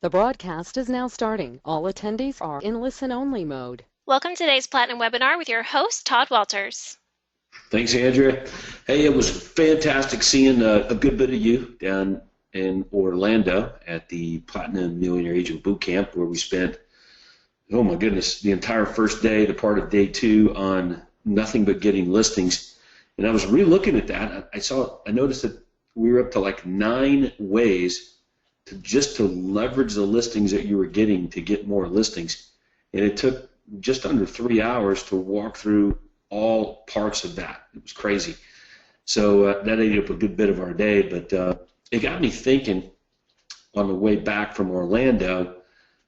The broadcast is now starting. All attendees are in listen-only mode. Welcome to today's Platinum webinar with your host, Todd Walters. Thanks, Andrea. Hey, it was fantastic seeing a good bit of you down in Orlando at the Platinum Millionaire Agent Bootcamp, where we spent, oh my goodness, the entire first day, the part of day two, on nothing but getting listings. And I was re-looking at that. I noticed that we were up to like 9 ways to leverage the listings that you were getting to get more listings. And it took just under 3 hours to walk through all parts of that. It was crazy. So that ate up a good bit of our day, but it got me thinking on the way back from Orlando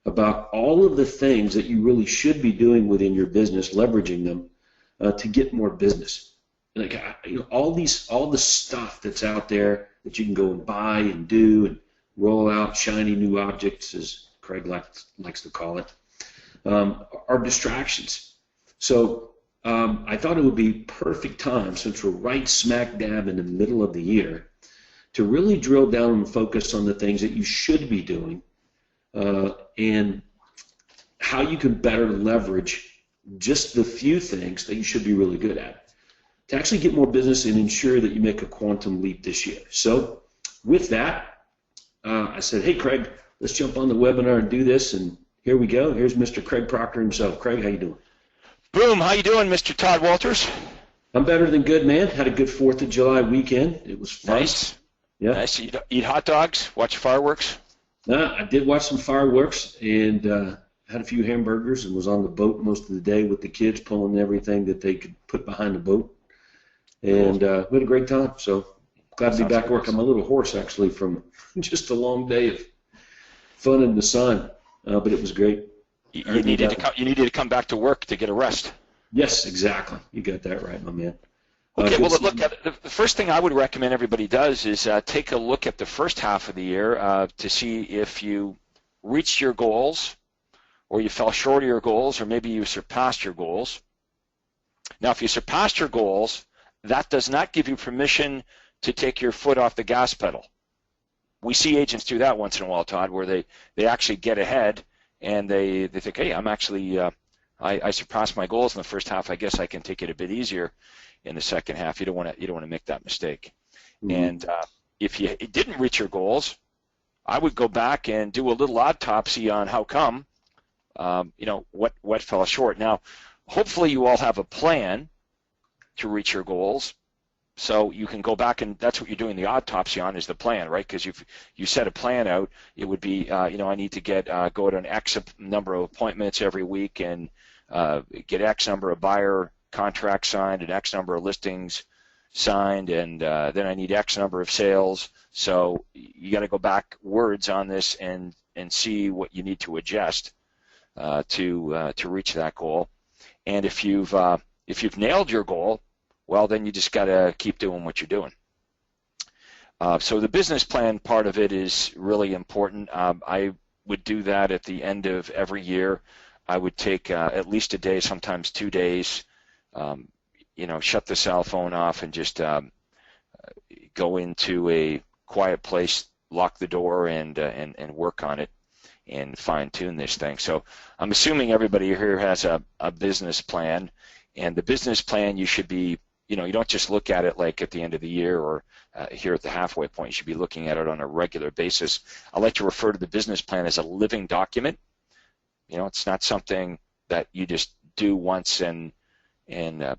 about all of the things that you really should be doing within your business, leveraging them to get more business. Like, all the stuff that's out there that you can go and buy and do and roll out shiny new objects, as Craig likes to call it, are distractions. So I thought it would be perfect time, since we're right smack dab in the middle of the year, to really drill down and focus on the things that you should be doing and how you can better leverage just the few things that you should be really good at to actually get more business and ensure that you make a quantum leap this year. So with that, I said, hey, Craig, let's jump on the webinar and do this, and here we go. Here's Mr. Craig Proctor himself. Craig, how you doing? Boom, how you doing, Mr. Todd Walters? I'm better than good, man. Had a good 4th of July weekend. It was fun. Nice. Yeah. Nice. Eat hot dogs, watch fireworks? I did watch some fireworks and had a few hamburgers and was on the boat most of the day with the kids, pulling everything that they could put behind the boat. And we had a great time. So glad to be back working. I'm a little hoarse, actually, from just a long day of fun in the sun, but it was great. You needed to come back to work to get a rest. Yes, exactly. You got that right, my man. Okay, well, look, the first thing I would recommend everybody does is take a look at the first half of the year to see if you reached your goals, or you fell short of your goals, or maybe you surpassed your goals. Now, if you surpassed your goals, that does not give you permission to take your foot off the gas pedal. We see agents do that once in a while, Todd, where they actually get ahead and they think, hey, I'm actually I surpassed my goals in the first half. I guess I can take it a bit easier in the second half. You don't want to make that mistake. Mm-hmm. And if you didn't reach your goals, I would go back and do a little autopsy on how come, what fell short. Now, hopefully you all have a plan to reach your goals. So you can go back, and that's what you're doing the autopsy on, is the plan, right? Because if you set a plan out, it would be, I need to go to an X number of appointments every week and get X number of buyer contracts signed and X number of listings signed, and then I need X number of sales. So you got to go backwards on this and see what you need to adjust to reach that goal. And if you've nailed your goal, well, then you just got to keep doing what you're doing. So the business plan part of it is really important. I would do that at the end of every year. I would take at least a day, sometimes 2 days, shut the cell phone off and just go into a quiet place, lock the door, and work on it and fine-tune this thing. So I'm assuming everybody here has a business plan, and the business plan you should be, you don't just look at it like at the end of the year or here at the halfway point. You should be looking at it on a regular basis. I like to refer to the business plan as a living document. It's not something that you just do once and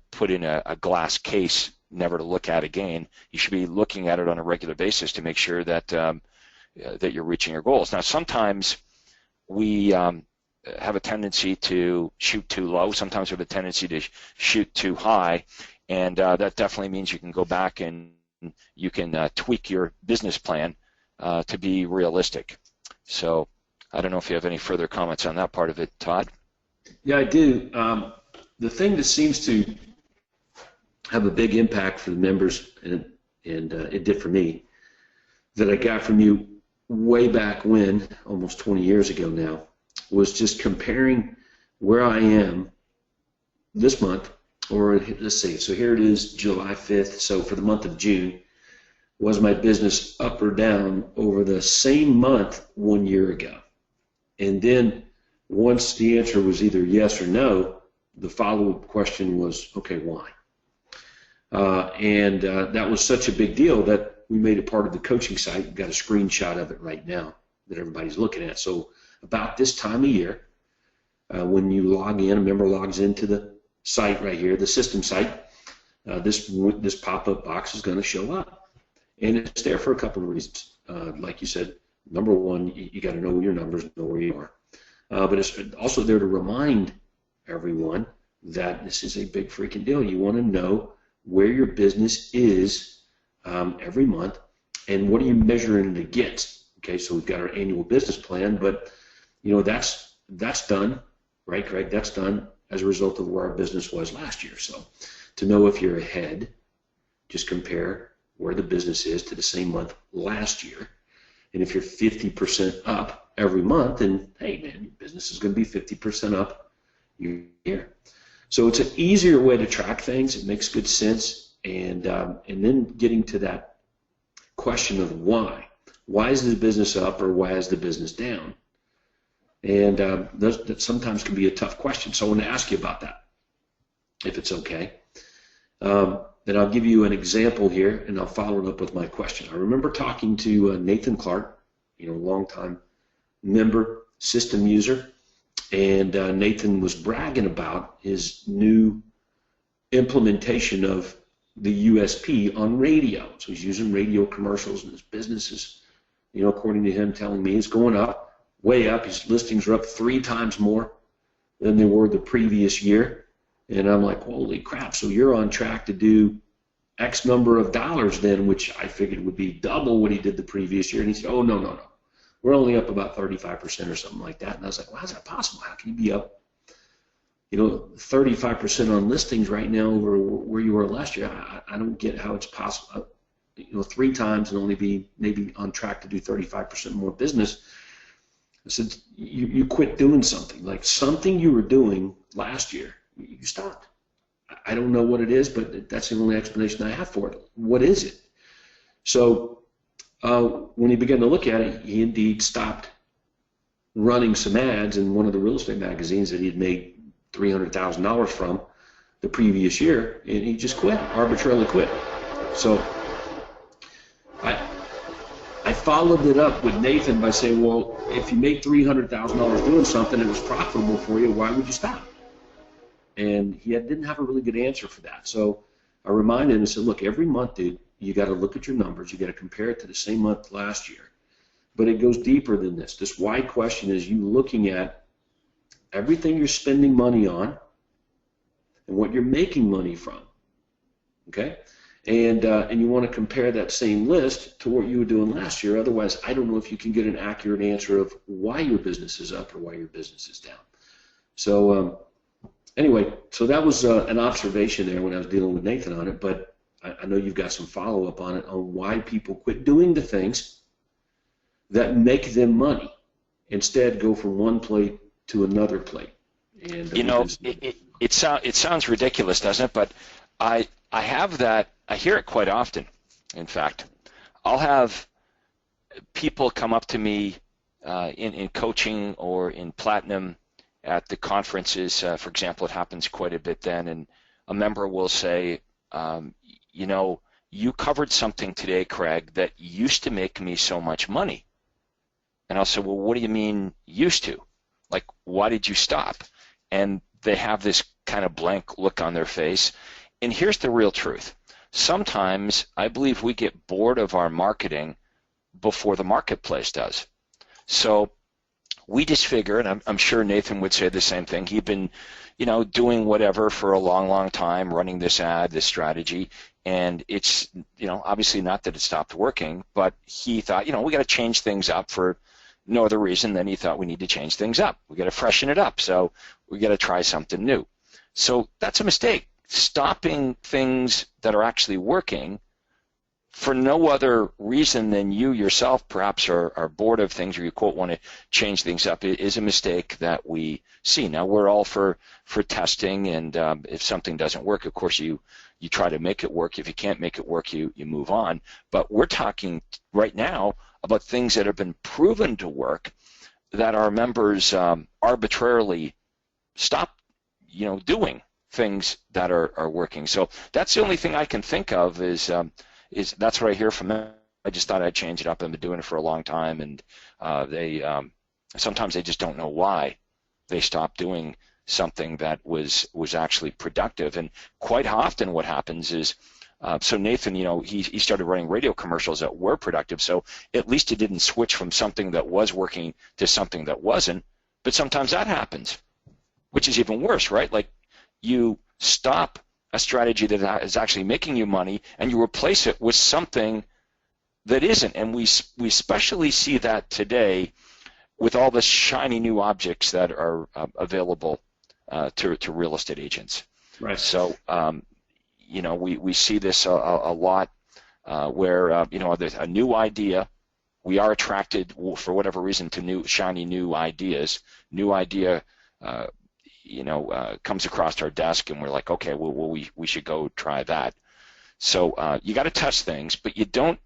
put in a glass case, never to look at again. You should be looking at it on a regular basis to make sure that that you're reaching your goals. Now, sometimes we have a tendency to shoot too low. Sometimes we have a tendency to shoot too high. And that definitely means you can go back and you can tweak your business plan to be realistic. So I don't know if you have any further comments on that part of it, Todd. Yeah, I do. The thing that seems to have a big impact for the members, and it did for me, that I got from you way back when, almost 20 years ago now, was just comparing where I am this month. Or let's see, so here it is, July 5th. So for the month of June, was my business up or down over the same month 1 year ago? And then once the answer was either yes or no, the follow-up question was, okay, why? That was such a big deal that we made it part of the coaching site. We've got a screenshot of it right now that everybody's looking at. So about this time of year, when you log in, a member logs into the site right here, the system site, this pop-up box is going to show up. And it's there for a couple of reasons. Like you said, number one, you got to know your numbers, know where you are. But it's also there to remind everyone that this is a big freaking deal. You want to know where your business is every month and what are you measuring it against. Okay, so we've got our annual business plan, but that's done, right, Craig? That's done as a result of where our business was last year. So to know if you're ahead, just compare where the business is to the same month last year. And if you're 50% up every month, then hey man, your business is going to be 50% up year. So it's an easier way to track things. It makes good sense. And then getting to that question of why. Why is the business up or why is the business down? And that sometimes can be a tough question. So I want to ask you about that, if it's okay. Then I'll give you an example here, and I'll follow it up with my question. I remember talking to Nathan Clark, longtime member, system user, and Nathan was bragging about his new implementation of the USP on radio. So he's using radio commercials, and his business is, according to him telling me, is going up, way up. His listings are up 3 times more than they were the previous year. And I'm like, holy crap, so you're on track to do X number of dollars then, which I figured would be double what he did the previous year. And he said, oh, no. We're only up about 35% or something like that. And I was like, well, how's that possible? How can you be up, 35% on listings right now over where you were last year? I don't get how it's possible, 3 times and only be maybe on track to do 35% more business. I said, you quit doing something. Like something you were doing last year, you stopped. I don't know what it is, but that's the only explanation I have for it. What is it? So when he began to look at it, he indeed stopped running some ads in one of the real estate magazines that he had made $300,000 from the previous year, and he just quit, arbitrarily quit. So I followed it up with Nathan by saying, well, if you made $300,000 doing something and it was profitable for you, why would you stop? And he didn't have a really good answer for that. So I reminded him and said, look, every month, dude, you got to look at your numbers. You got to compare it to the same month last year. But it goes deeper than this. This why question is you looking at everything you're spending money on and what you're making money from, okay? And you want to compare that same list to what you were doing last year. Otherwise, I don't know if you can get an accurate answer of why your business is up or why your business is down. So anyway, so that was an observation there when I was dealing with Nathan on it, but I know you've got some follow-up on it on why people quit doing the things that make them money. Instead, go from one plate to another plate. And it sounds ridiculous, doesn't it? But I have that. I hear it quite often. In fact, I'll have people come up to me in coaching or in Platinum at the conferences. For example, it happens quite a bit then, and a member will say, you covered something today, Craig, that used to make me so much money. And I'll say, well, what do you mean used to? Like, why did you stop? And they have this kind of blank look on their face. And here's the real truth. Sometimes I believe we get bored of our marketing before the marketplace does. So we just figure, and I'm sure Nathan would say the same thing, he'd been, doing whatever for a long, long time, running this ad, this strategy, and it's, obviously not that it stopped working, but he thought, we got to change things up for no other reason than he thought we need to change things up. We got to freshen it up, so we got to try something new. So that's a mistake. Stopping things that are actually working for no other reason than you yourself perhaps are bored of things or you, quote, want to change things up is a mistake that we see. Now, we're all for testing, and if something doesn't work, of course, you try to make it work. If you can't make it work, you move on. But we're talking right now about things that have been proven to work that our members arbitrarily stop, doing things that are working. So that's the only thing I can think of is that's what I hear from them. I just thought I'd change it up. I've been doing it for a long time, and they sometimes they just don't know why they stopped doing something that was actually productive. And quite often what happens is, so Nathan, he started running radio commercials that were productive, so at least he didn't switch from something that was working to something that wasn't. But sometimes that happens, which is even worse, right? Like you stop a strategy that is actually making you money and you replace it with something that isn't. And we especially see that today with all the shiny new objects that are available to real estate agents. Right. So, we see this a lot where, there's a new idea. We are attracted, for whatever reason, to shiny new ideas. New idea, comes across our desk, and we're like, okay, well we should go try that. So you got to test things, but you don't,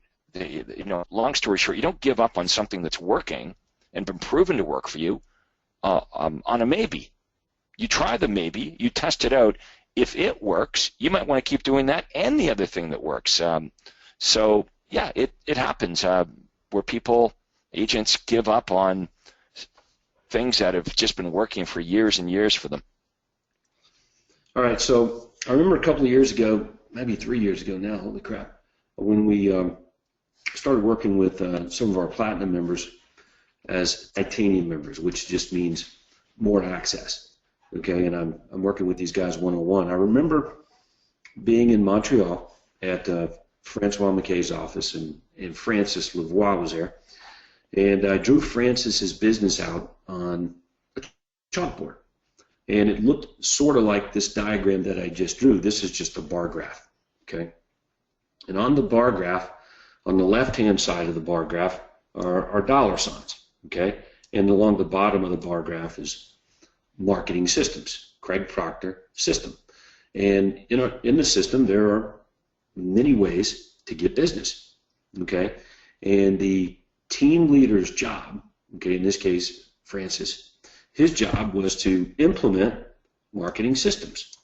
long story short, you don't give up on something that's working and been proven to work for you on a maybe. You try the maybe, you test it out. If it works, you might want to keep doing that and the other thing that works. So yeah, it happens where agents give up on things that have just been working for years and years for them. All right, so I remember a couple of years ago, maybe 3 years ago now, holy crap, when we started working with some of our platinum members as titanium members, which just means more access. Okay, and I'm working with these guys one-on-one. I remember being in Montreal at Francois McKay's office, and Francis Lavoie was there, and I drew Francis's business out on a chalkboard, and it looked sort of like this diagram that I just drew. This is just a bar graph, okay? And on the bar graph, on the left-hand side of the bar graph are dollar signs, okay? And along the bottom of the bar graph is marketing systems, Craig Proctor system. And in the system, there are many ways to get business, okay? And the team leader's job, okay, in this case, Francis, his job was to implement marketing systems,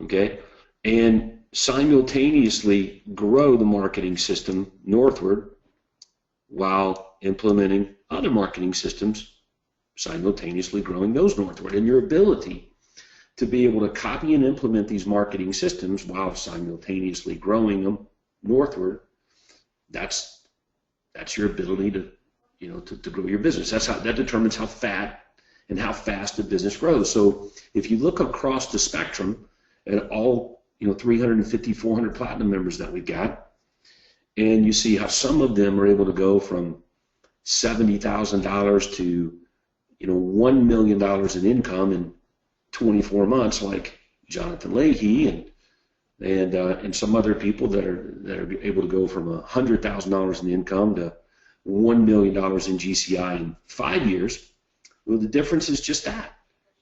okay, and simultaneously grow the marketing system northward while implementing other marketing systems, simultaneously growing those northward. And your ability to be able to copy and implement these marketing systems while simultaneously growing them northward, that's your ability to grow your business. That determines how fat and how fast the business grows. So if you look across the spectrum at all 350, 400 platinum members that we've got, and you see how some of them are able to go from $70,000 to $1 million in income in 24 months, like Jonathan Leahy and some other people that are able to go from $100,000 in income to $1 million in GCI in 5 years. Well, the difference is just that.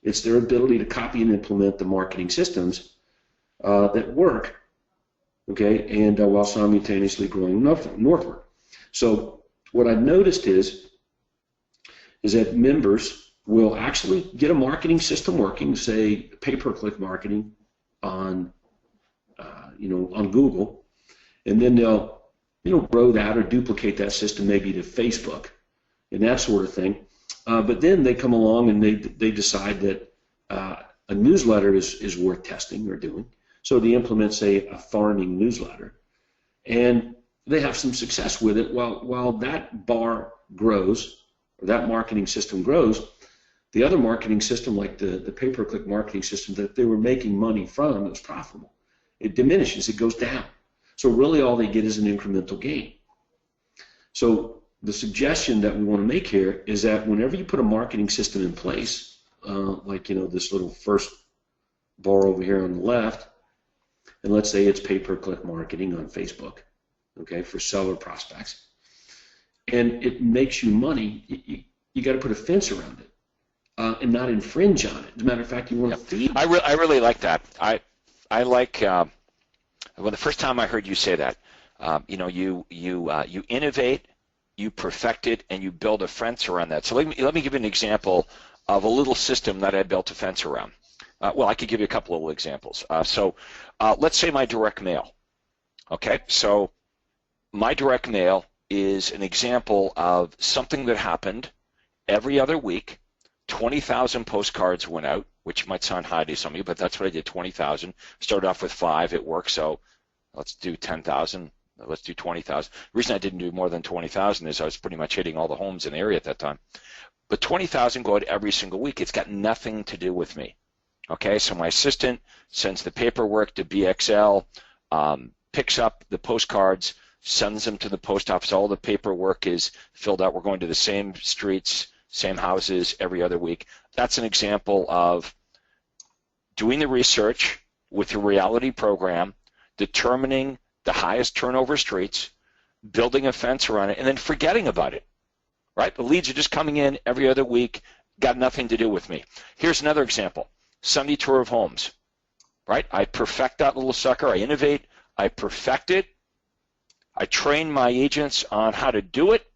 It's their ability to copy and implement the marketing systems that work, okay, and while simultaneously growing northward. So what I've noticed is that members will actually get a marketing system working, say pay-per-click marketing on Google, and then they'll grow that or duplicate that system maybe to Facebook and that sort of thing. But then they come along and they decide that a newsletter is worth testing or doing. So they implement, say, a farming newsletter, and they have some success with it. While that bar grows, or that marketing system grows, the other marketing system, like the pay-per-click marketing system that they were making money from, that was profitable, it diminishes, it goes down. So really all they get is an incremental gain. So the suggestion that we want to make here is that whenever you put a marketing system in place, like this little first bar over here on the left, and let's say it's pay-per-click marketing on Facebook, okay, for seller prospects, and it makes you money, you got to put a fence around it and not infringe on it. As a matter of fact, you want to feed it. I really like that. I like the first time I heard you say that, you innovate, you perfect it, and you build a fence around that. So let me give you an example of a little system that I built a fence around. Well, I could give you a couple of examples. Let's say my direct mail. Okay, so my direct mail is an example of something that happened every other week. 20,000 postcards went out, which might sound high to some of you, but that's what I did, 20,000. Started off with 5, it worked, so let's do 10,000. Let's do 20,000. The reason I didn't do more than 20,000 is I was pretty much hitting all the homes in the area at that time. But 20,000 go out every single week. It's got nothing to do with me. Okay, so my assistant sends the paperwork to BXL, picks up the postcards, sends them to the post office. All the paperwork is filled out. We're going to the same streets, same houses every other week. That's an example of doing the research with your reality program, determining the highest turnover streets, building a fence around it, and then forgetting about it, right? The leads are just coming in every other week, got nothing to do with me. Here's another example, Sunday tour of homes, right? I perfect that little sucker, I innovate, I perfect it, I train my agents on how to do it,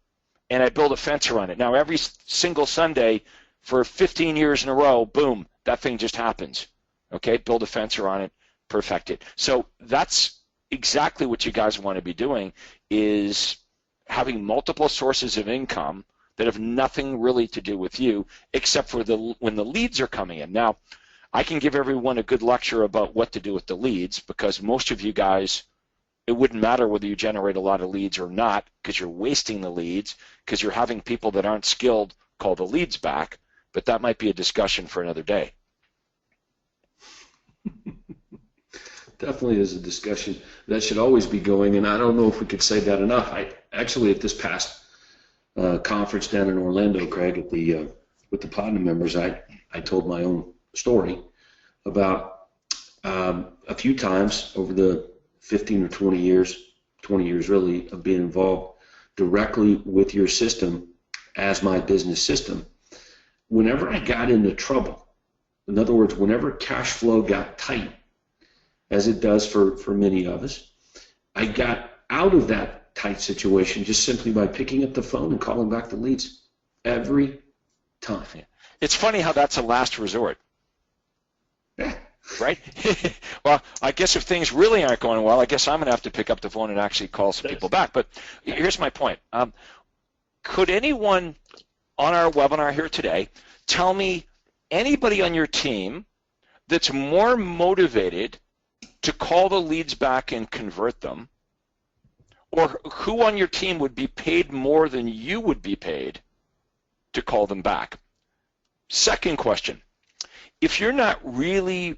and I build a fence around it. Now, every single Sunday for 15 years in a row, boom, that thing just happens, okay? Build a fence around it, perfect it. So that's exactly what you guys want to be doing, is having multiple sources of income that have nothing really to do with you except for when the leads are coming in. Now, I can give everyone a good lecture about what to do with the leads, because most of you guys, it wouldn't matter whether you generate a lot of leads or not, because you're wasting the leads, because you're having people that aren't skilled call the leads back, but that might be a discussion for another day. Definitely is a discussion that should always be going, and I don't know if we could say that enough. I actually, at this past conference down in Orlando, Craig, at the with the Platinum members, I told my own story about a few times over the 15 or 20 years really, of being involved directly with your system as my business system. Whenever I got into trouble, in other words, whenever cash flow got tight, as it does for many of us, I got out of that tight situation just simply by picking up the phone and calling back the leads every time. It's funny how that's a last resort. Yeah. Right? Well, I guess if things really aren't going well, I guess I'm going to have to pick up the phone and actually call some people back. But here's my point. Could anyone on our webinar here today tell me anybody on your team that's more motivated to call the leads back and convert them, or who on your team would be paid more than you would be paid to call them back? Second question, if you're not really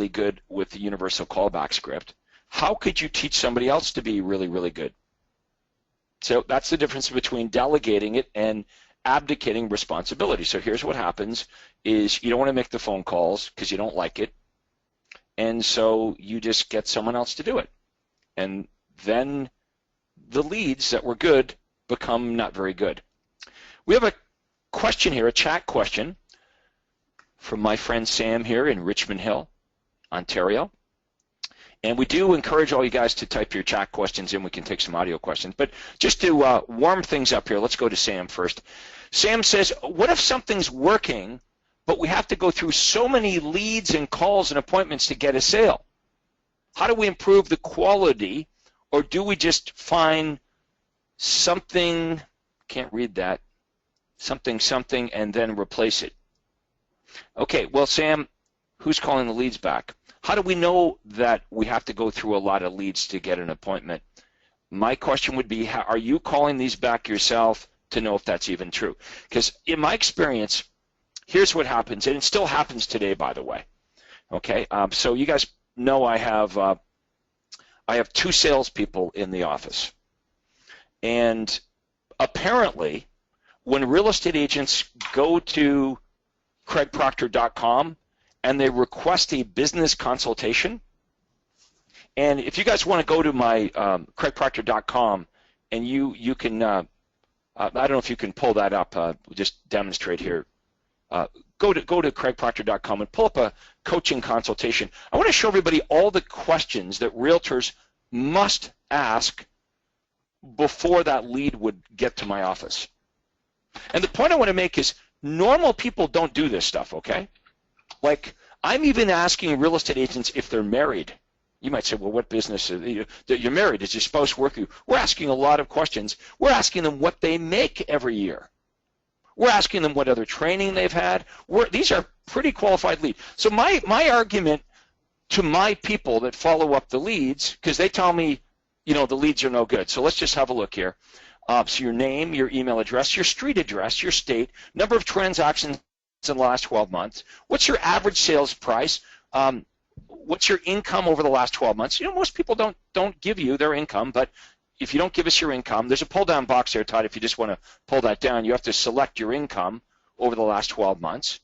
good with the universal callback script, how could you teach somebody else to be really good? So that's the difference between delegating it and abdicating responsibility. So here's what happens is you don't want to make the phone calls because you don't like it, and so you just get someone else to do it. And then the leads that were good become not very good. We have a question here, a chat question from my friend Sam here in Richmond Hill, Ontario. And we do encourage all you guys to type your chat questions in. We can take some audio questions. But just to warm things up here, let's go to Sam first. Sam says, what if something's working, but we have to go through so many leads and calls and appointments to get a sale? How do we improve the quality, or do we just find something, can't read that, something, and then replace it? Okay, well, Sam, who's calling the leads back? How do we know that we have to go through a lot of leads to get an appointment? My question would be, are you calling these back yourself to know if that's even true? Because in my experience, here's what happens, and it still happens today, by the way. Okay, so you guys know I have 2 salespeople in the office, and apparently, when real estate agents go to craigproctor.com and they request a business consultation, and if you guys want to go to my craigproctor.com and you can, I don't know if you can pull that up, just demonstrate here. Go to craigproctor.com and pull up a coaching consultation. I want to show everybody all the questions that realtors must ask before that lead would get to my office. And the point I want to make is normal people don't do this stuff, okay? Like, I'm even asking real estate agents if they're married. You might say, well, what business is you're married? Does your spouse work with you? We're asking a lot of questions. We're asking them what they make every year. We're asking them what other training they've had. These are pretty qualified leads. So my argument to my people that follow up the leads, because they tell me, the leads are no good. So let's just have a look here. So your name, your email address, your street address, your state, number of transactions in the last 12 months, what's your average sales price, what's your income over the last 12 months. Most people don't give you their income, but if you don't give us your income, there's a pull-down box there, Todd. If you just want to pull that down, you have to select your income over the last 12 months.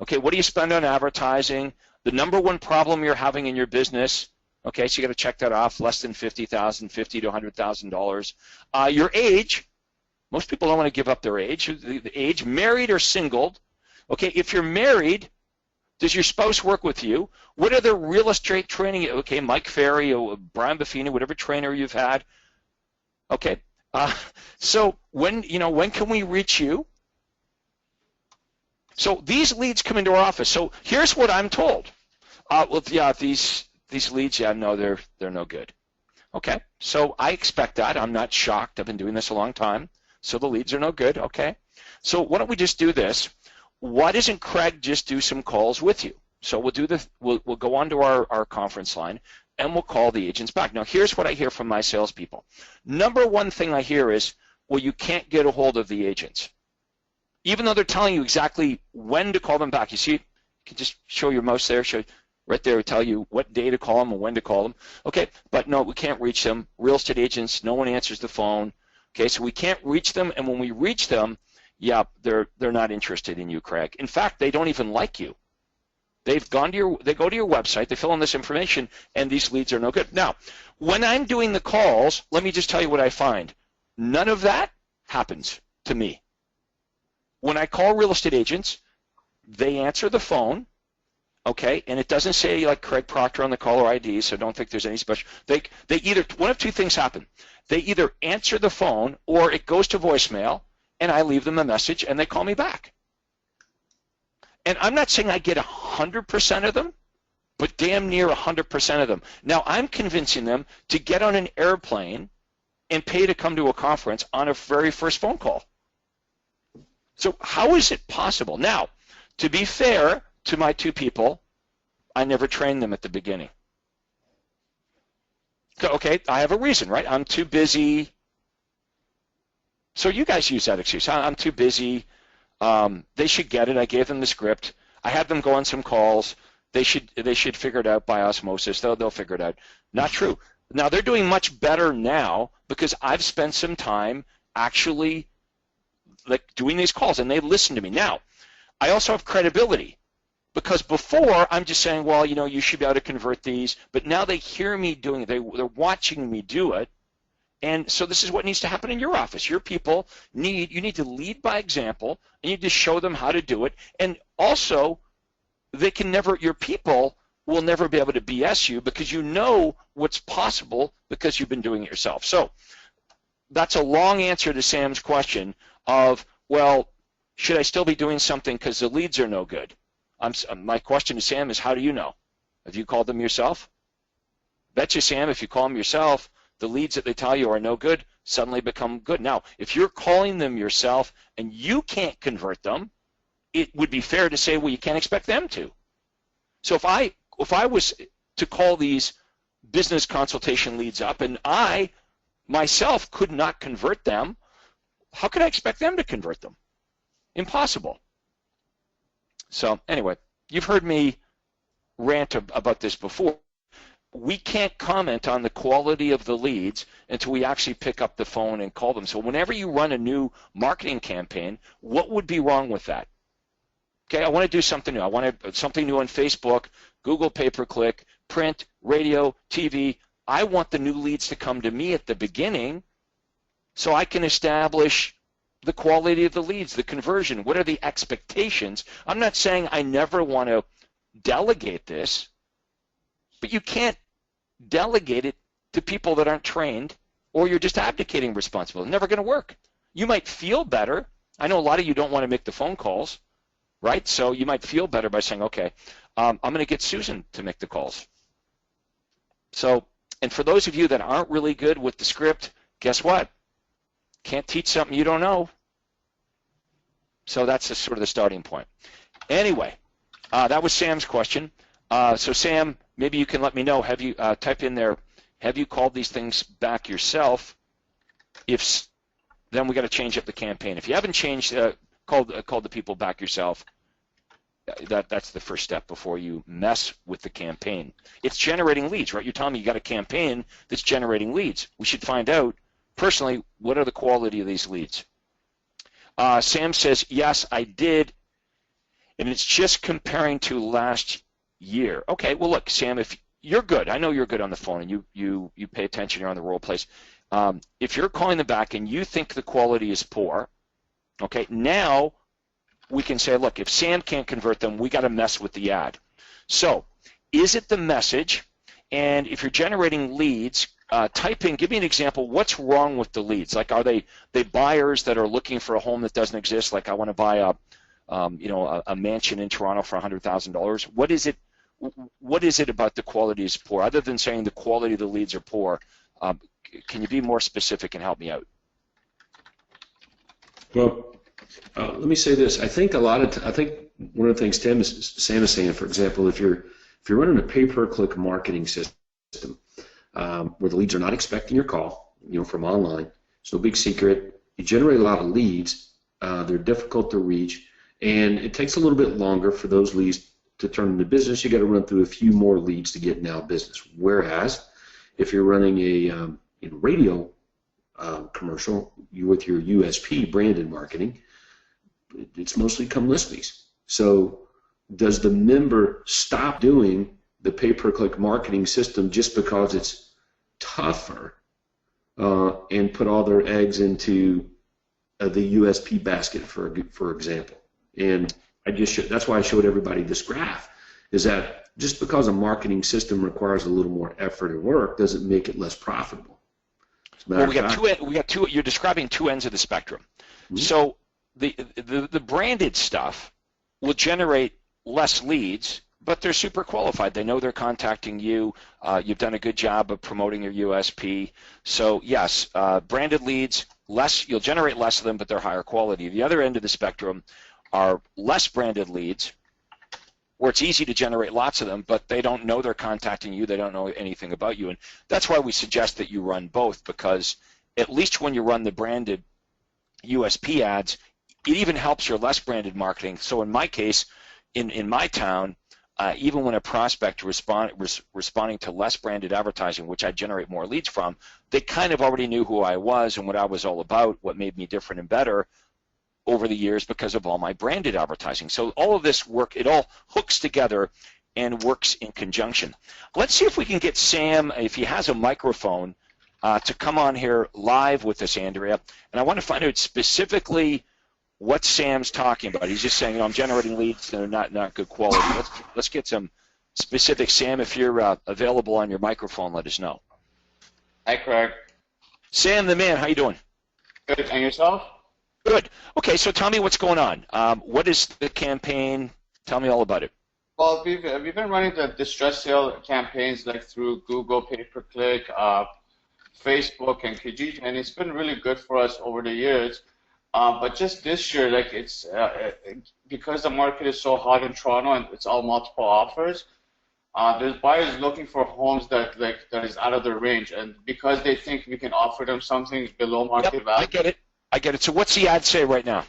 Okay, what do you spend on advertising? The number one problem you're having in your business. Okay, so you got to check that off. Less than $50,000, $50,000 to $100,000. Your age. Most people don't want to give up their age. The age, married or single. Okay, if you're married, does your spouse work with you? What are the real estate training? Okay, Mike Ferry or Brian Buffini, whatever trainer you've had. Okay, so when can we reach you? So these leads come into our office. So here's what I'm told. These leads, no, they're no good. Okay, so I expect that. I'm not shocked. I've been doing this a long time. So the leads are no good. Okay, so why don't we just do this? Why doesn't Craig just do some calls with you? So we'll go onto our conference line and we'll call the agents back. Now here's what I hear from my salespeople. Number one thing I hear is, well, you can't get a hold of the agents. Even though they're telling you exactly when to call them back. You see, you can just show your mouse there, right there, tell you what day to call them and when to call them. Okay, but no, we can't reach them. Real estate agents, no one answers the phone. Okay, so we can't reach them, and when we reach them, they're not interested in you, Craig. In fact, they don't even like you. They go to your website, they fill in this information, and these leads are no good. Now, when I'm doing the calls, let me just tell you what I find. None of that happens to me. When I call real estate agents, they answer the phone, okay, and it doesn't say like Craig Proctor on the caller ID, so don't think there's any special. They either, one of two things happen. They either answer the phone or it goes to voicemail, and I leave them a message, and they call me back. And I'm not saying I get 100% of them, but damn near 100% of them. Now, I'm convincing them to get on an airplane and pay to come to a conference on a very first phone call. So how is it possible? Now, to be fair to my two people, I never trained them at the beginning. Okay, I have a reason, right? I'm too busy. So you guys use that excuse. I'm too busy. They should get it. I gave them the script. I had them go on some calls. They should figure it out by osmosis. They'll figure it out. Not true. Now they're doing much better now because I've spent some time actually doing these calls, and they listen to me. Now, I also have credibility because before I'm just saying, well, you should be able to convert these, but now they hear me doing it. They're watching me do it. And so this is what needs to happen in your office. Your people you need to lead by example, and you need to show them how to do it. And also, your people will never be able to BS you because you know what's possible because you've been doing it yourself. So that's a long answer to Sam's question of, well, should I still be doing something because the leads are no good? My question to Sam is, how do you know? Have you called them yourself? Bet you, Sam, if you call them yourself, the leads that they tell you are no good suddenly become good. Now, if you're calling them yourself and you can't convert them, it would be fair to say, well, you can't expect them to. So if I was to call these business consultation leads up and I myself could not convert them, how could I expect them to convert them? Impossible. So anyway, you've heard me rant about this before. We can't comment on the quality of the leads until we actually pick up the phone and call them. So whenever you run a new marketing campaign, what would be wrong with that? Okay, I want to do something new. I want something new on Facebook, Google pay-per-click, print, radio, TV. I want the new leads to come to me at the beginning so I can establish the quality of the leads, the conversion. What are the expectations? I'm not saying I never want to delegate this, but you can't delegate it to people that aren't trained or you're just abdicating responsibility. Never going to work. You might feel better. I know a lot of you don't want to make the phone calls, right? So you might feel better by saying, okay, I'm going to get Susan to make the calls. So, and for those of you that aren't really good with the script, guess what? Can't teach something you don't know. So that's sort of the starting point. Anyway, that was Sam's question. So Sam, maybe you can let me know, have you, type in there, have you called these things back yourself? If then we got to change up the campaign. If you haven't changed, called the people back yourself, that's the first step before you mess with the campaign. It's generating leads, right? You're telling me you got a campaign that's generating leads. We should find out, personally, what are the quality of these leads? Sam says, yes, I did, and it's just comparing to last year. Okay, well, look, Sam, if you're good, I know you're good on the phone, and you pay attention, you're on the role plays. If you're calling them back and you think the quality is poor, okay, now we can say, look, if Sam can't convert them, we got to mess with the ad. So is it the message? And if you're generating leads, type in, give me an example, what's wrong with the leads? Like, are they buyers that are looking for a home that doesn't exist? Like, I want to buy a mansion in Toronto for $100,000. What is it about the quality is poor? Other than saying the quality of the leads are poor, can you be more specific and help me out? Well, let me say this. I think one of the things Sam is saying, for example, if you're running a pay-per-click marketing system where the leads are not expecting your call, from online, it's no big secret. You generate a lot of leads. They're difficult to reach, and it takes a little bit longer for those leads to turn into business. You got to run through a few more leads to get now business. Whereas, if you're running a radio commercial, with your USP branded marketing, it's mostly come listings. So does the member stop doing the pay-per-click marketing system just because it's tougher and put all their eggs into the USP basket, for example? And that's why I showed everybody this graph, is that just because a marketing system requires a little more effort and work doesn't make it less profitable. Well, we got two. You're describing two ends of the spectrum. Mm-hmm. So the branded stuff will generate less leads, but they're super qualified. They know they're contacting you. You've done a good job of promoting your USP. So yes, branded leads, you'll generate less of them, but they're higher quality. The other end of the spectrum are less branded leads, where it's easy to generate lots of them, but they don't know they're contacting you. They don't know anything about you. And that's why we suggest that you run both, because at least when you run the branded USP ads, it even helps your less branded marketing. So in my case, in my town, even when a prospect responding to less branded advertising, which I generate more leads from, they kind of already knew who I was and what I was all about, what made me different and better over the years because of all my branded advertising. So all of this work, it all hooks together and works in conjunction. Let's see if we can get Sam, if he has a microphone, to come on here live with us, Andrea. And I want to find out specifically what Sam's talking about. He's just saying, I'm generating leads that are not good quality. Let's get some specifics. Sam, if you're available on your microphone, let us know. Hi, Craig. Sam the man, how you doing? Good, and yourself? Good. Okay, so tell me what's going on. What is the campaign? Tell me all about it. Well, we've been running the distress sale campaigns like through Google pay-per-click, Facebook, and Kijiji, and it's been really good for us over the years. But just this year, like it's because the market is so hot in Toronto and it's all multiple offers. There's buyers looking for homes that is out of their range, and because they think we can offer them something below market value. I get it. So what's the ad say right now?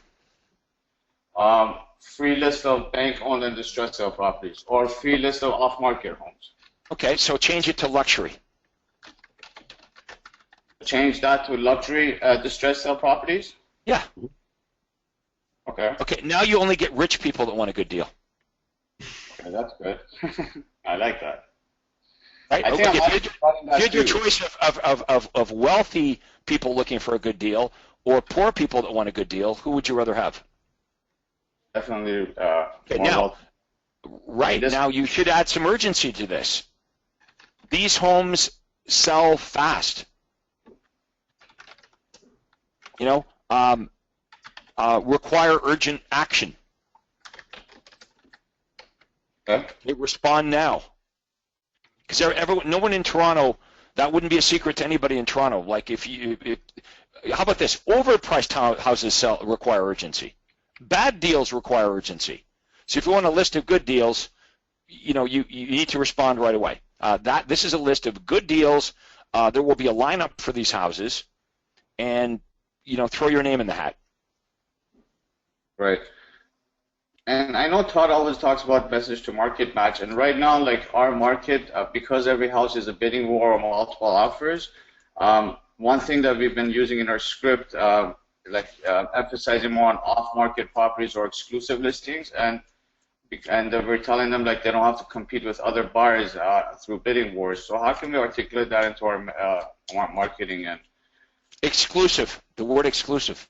Free list of bank-owned and distressed sale properties, or free list of off-market homes. Okay, so change it to luxury. Change that to luxury distressed sale properties? Yeah. Okay. Okay, now you only get rich people that want a good deal. Okay, that's good. I like that. Right? I think if you had your choice of wealthy people looking for a good deal or poor people that want a good deal, who would you rather have? Definitely. Okay, now you should add some urgency to this. These homes sell fast. You know, require urgent action. Okay. They respond now. Because no one in Toronto, that wouldn't be a secret to anybody in Toronto. Like how about this? Overpriced houses require urgency. Bad deals require urgency. So if you want a list of good deals, you need to respond right away. This is a list of good deals. There will be a lineup for these houses, and throw your name in the hat. Right. And I know Todd always talks about message to market match, and right now, like our market, because every house is a bidding war or multiple offers, one thing that we've been using in our script, emphasizing more on off-market properties or exclusive listings, and we're telling them like they don't have to compete with other buyers through bidding wars. So how can we articulate that into our marketing? And exclusive, the word exclusive.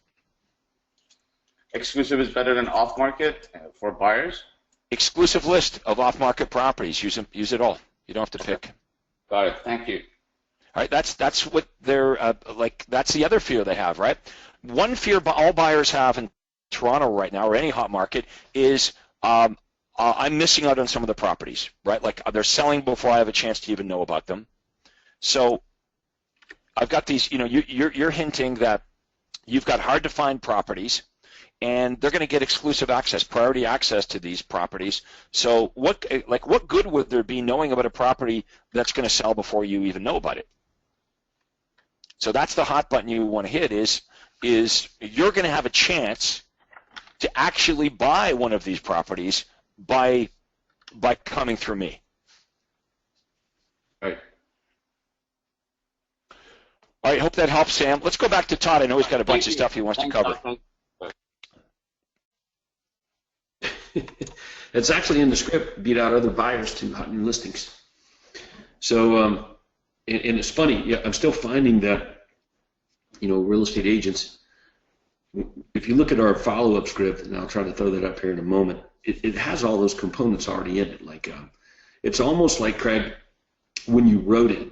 Exclusive is better than off-market for buyers? Exclusive list of off-market properties. Use it all. You don't have to pick. Got it. Thank you. All right, that's what they're that's the other fear they have, right? One fear all buyers have in Toronto right now, or any hot market, is I'm missing out on some of the properties, right? Like they're selling before I have a chance to even know about them. So I've got these. You're hinting that you've got hard to find properties, and they're going to get exclusive access, priority access to these properties. So what good would there be knowing about a property that's going to sell before you even know about it? So that's the hot button you want to hit is you're going to have a chance to actually buy one of these properties by coming through me. Right. All right, hope that helps, Sam. Let's go back to Todd. I know he's got a bunch of stuff he wants to cover. It's actually in the script, beat out other buyers to hot new listings. So, and it's funny, yeah, I'm still finding that, real estate agents, if you look at our follow-up script, and I'll try to throw that up here in a moment, it has all those components already in it. Like, it's almost like, Craig, when you wrote it,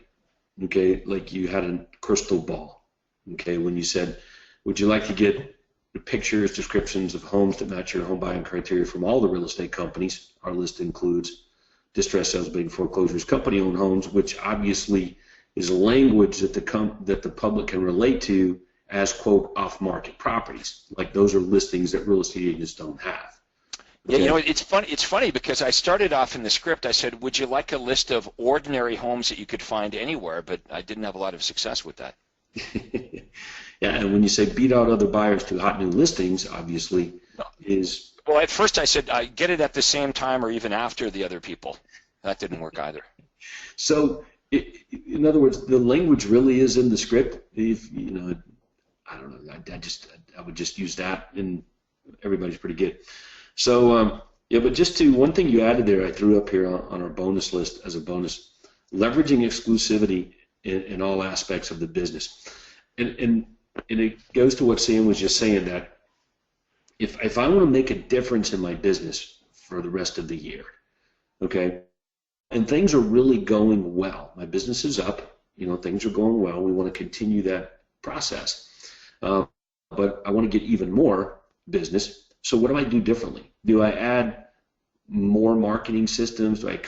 okay, like you had a crystal ball, okay, when you said, would you like to get the pictures, descriptions of homes that match your home buying criteria from all the real estate companies? Our list includes distressed sales, bidding, foreclosures, company-owned homes, which obviously is a language that the public can relate to as, quote, off-market properties. Like those are listings that real estate agents don't have. Okay? Yeah, it's funny because I started off in the script, I said, would you like a list of ordinary homes that you could find anywhere, but I didn't have a lot of success with that. Yeah, and when you say beat out other buyers to hot new listings, obviously is... Well, at first I said get it at the same time or even after the other people. That didn't work either. So, in other words, the language really is in the script. If I don't know, I would just use that, and everybody's pretty good. So, yeah, but one thing you added there, I threw up here on our bonus list as a bonus, leveraging exclusivity in all aspects of the business. And it goes to what Sam was just saying, that if I want to make a difference in my business for the rest of the year, okay, and things are really going well, my business is up, things are going well, we want to continue that process, but I want to get even more business. So what do I do differently? Do I add more marketing systems? Do I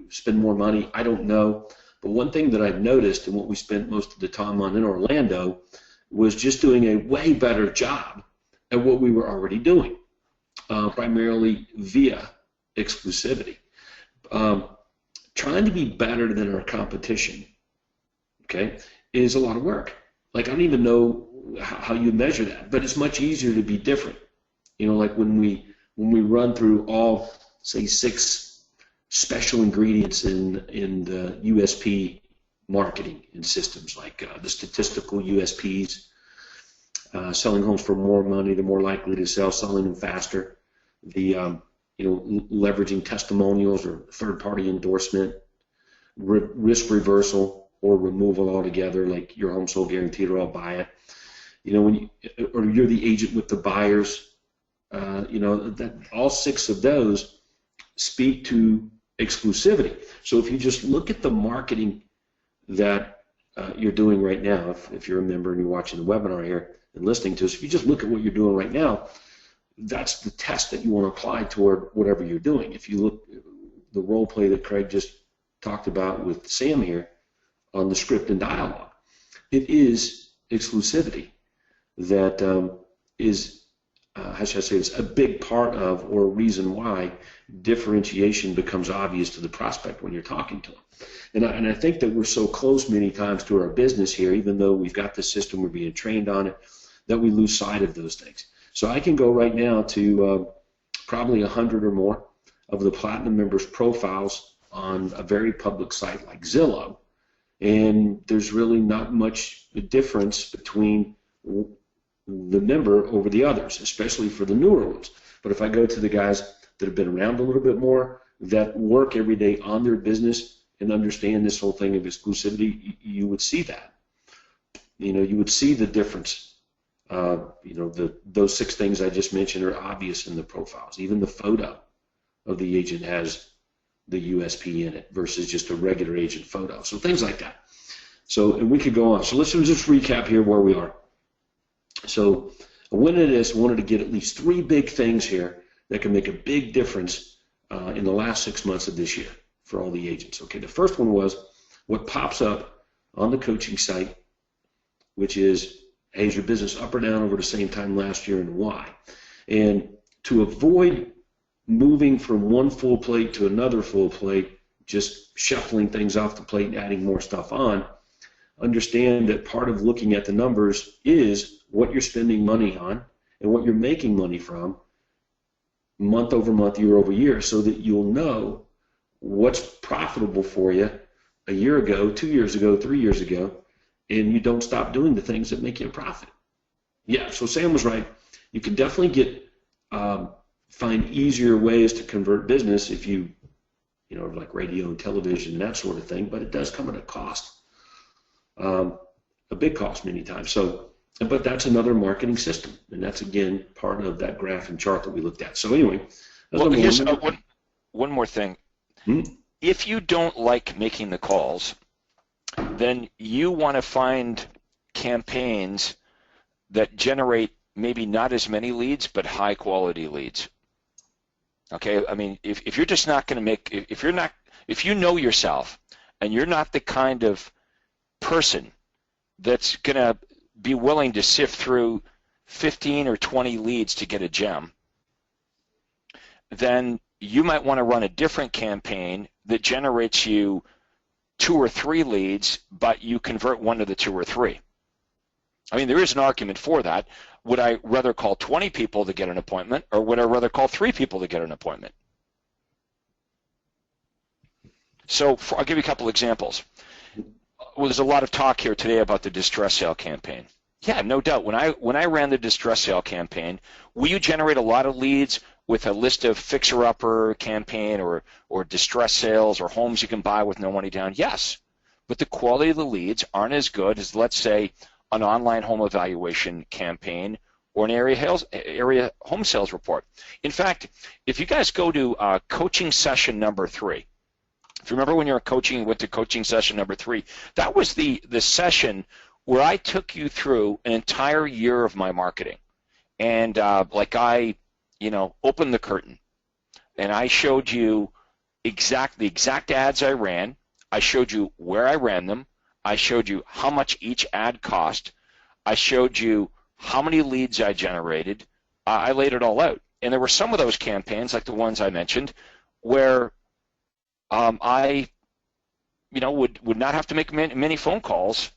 spend more money? I don't know. But one thing that I've noticed, and what we spent most of the time on in Orlando, was just doing a way better job at what we were already doing, primarily via exclusivity. Trying to be better than our competition, okay, is a lot of work. Like, I don't even know how you measure that, but it's much easier to be different. Like when we run through all, say, 6 special ingredients in the USP marketing and systems, like the statistical USPs, selling homes for more money, they're more likely to sell, selling them faster, the leveraging testimonials or third-party endorsement, risk reversal or removal altogether, like your home sold guaranteed or I'll buy it. Or you're the agent with the buyers. That all 6 of those speak to exclusivity. So if you just look at the marketing that you're doing right now. If you're a member and you're watching the webinar here and listening to us, if you just look at what you're doing right now, that's the test that you want to apply toward whatever you're doing. If you look the role play that Craig just talked about with Sam here on the script and dialogue, it is exclusivity that is, how should I say this, a big part of or a reason why differentiation becomes obvious to the prospect when you're talking to them. And I think that we're so close many times to our business here, even though we've got the system, we're being trained on it, that we lose sight of those things. So I can go right now to probably 100 or more of the Platinum members' profiles on a very public site like Zillow, and there's really not much difference between the member over the others, especially for the newer ones. But if I go to the guys that have been around a little bit more, that work every day on their business and understand this whole thing of exclusivity, you would see that. You would see the difference. Those 6 things I just mentioned are obvious in the profiles. Even the photo of the agent has the USP in it versus just a regular agent photo. So things like that. So, and we could go on. So let's just recap here where we are. So I went into this, wanted to get at least 3 big things here that can make a big difference in the last 6 months of this year for all the agents. Okay, the first one was what pops up on the coaching site, which is, hey, is your business up or down over the same time last year and why? And to avoid moving from one full plate to another full plate, just shuffling things off the plate and adding more stuff on, understand that part of looking at the numbers is what you're spending money on and what you're making money from month over month, year over year, so that you'll know what's profitable for you a year ago, 2 years ago, 3 years ago, and you don't stop doing the things that make you a profit. Yeah, so Sam was right. You can definitely get find easier ways to convert business if you like radio and television and that sort of thing, but it does come at a cost, a big cost many times. So, but that's another marketing system, and that's again part of that graph and chart that we looked at. So anyway, well, here's one more thing. If you don't like making the calls, then you want to find campaigns that generate maybe not as many leads, but high quality leads. Okay, I mean, if you're just not going to make, if you know yourself and you're not the kind of person that's going to be willing to sift through 15 or 20 leads to get a gem, then you might want to run a different campaign that generates you 2 or 3 leads, but you convert 1 of the 2 or 3. I mean, there is an argument for that. Would I rather call 20 people to get an appointment, or would I rather call 3 people to get an appointment? So I'll give you a couple examples. Well, there's a lot of talk here today about the distress sale campaign. Yeah, no doubt. When I ran the distress sale campaign, will you generate a lot of leads with a list of fixer-upper campaign or distress sales or homes you can buy with no money down? Yes, but the quality of the leads aren't as good as, let's say, an online home evaluation campaign or an area home sales report. In fact, if you guys go to coaching session number 3, if you remember when you went to coaching session number 3, that was the session where I took you through an entire year of my marketing. And I opened the curtain and I showed you the exact ads I ran. I showed you where I ran them. I showed you how much each ad cost. I showed you how many leads I generated. I laid it all out. And there were some of those campaigns, like the ones I mentioned, where I would not have to make many phone calls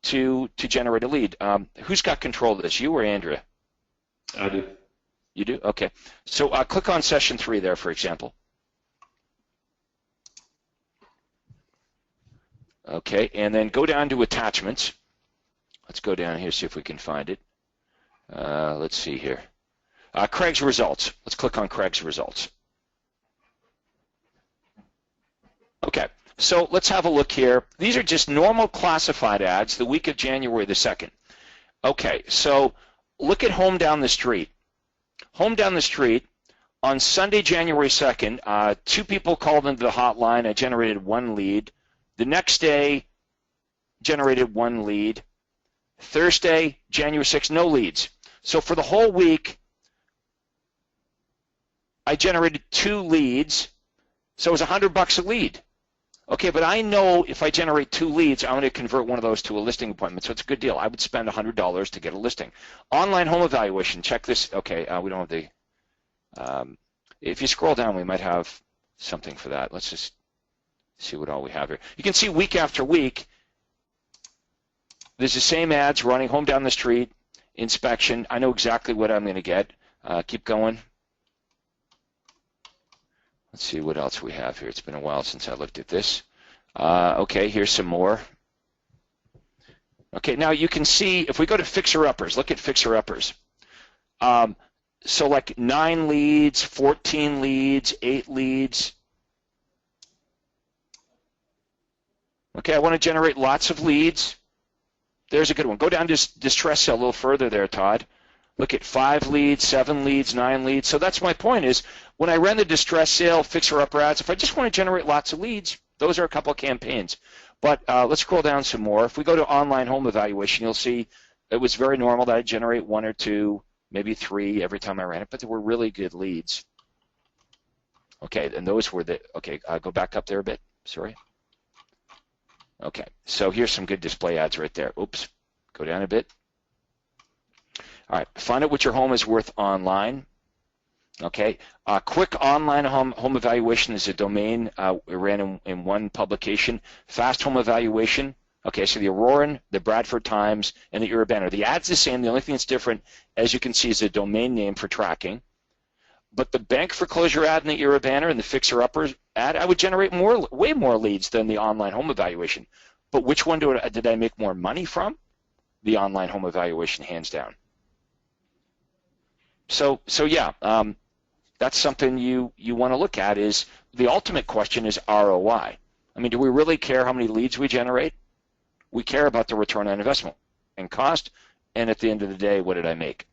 to generate a lead. Who's got control of this, you or Andrea? I do. You do? Okay. So click on session 3 there, for example. Okay, and then go down to attachments. Let's go down here, see if we can find it. Let's see here. Craig's results. Let's click on Craig's results. Okay, so let's have a look here. These are just normal classified ads the week of January the 2nd. Okay, so look at Home Down the Street. Home Down the Street, on Sunday, January 2nd, 2 people called into the hotline. I generated 1 lead. The next day, generated 1 lead. Thursday, January 6th, no leads. So for the whole week, I generated 2 leads, so it was $100 a lead. Okay, but I know if I generate 2 leads, I'm going to convert one of those to a listing appointment, so it's a good deal. I would spend $100 to get a listing. Online home evaluation, check this. Okay, we don't have the, if you scroll down, we might have something for that. Let's just see what all we have here. You can see week after week, there's the same ads running, home down the street, inspection. I know exactly what I'm going to get. Keep going. Let's see what else we have here. It's been a while since I looked at this. Okay, here's some more. Okay, now you can see, if we go to fixer-uppers, look at fixer-uppers. So like 9 leads, 14 leads, 8 leads. Okay, I want to generate lots of leads. There's a good one. Go down to distress sale a little further there, Todd. Look at 5 leads, 7 leads, 9 leads. So that's my point is, when I run the distress sale, fixer-upper ads, if I just want to generate lots of leads, those are a couple of campaigns. But let's scroll down some more. If we go to online home evaluation, you'll see it was very normal that I'd generate 1 or 2, maybe 3 every time I ran it, but there were really good leads. Okay, and those were the, okay, go back up there a bit, sorry. Okay, so here's some good display ads right there. Oops, go down a bit. All right, find out what your home is worth online. Okay, quick online home evaluation is a domain we ran in one publication. Fast home evaluation. Okay, so the Auroran, the Bradford Times, and the Banner. The ad's the same. The only thing that's different, as you can see, is a domain name for tracking. But the bank foreclosure ad and the Banner and the fixer-upper ad, I would generate way more leads than the online home evaluation. But which one did I make more money from? The online home evaluation, hands down. So yeah, that's something you want to look at. Is the ultimate question is ROI. I mean, do we really care how many leads we generate? We care about the return on investment and cost, and at the end of the day, what did I make?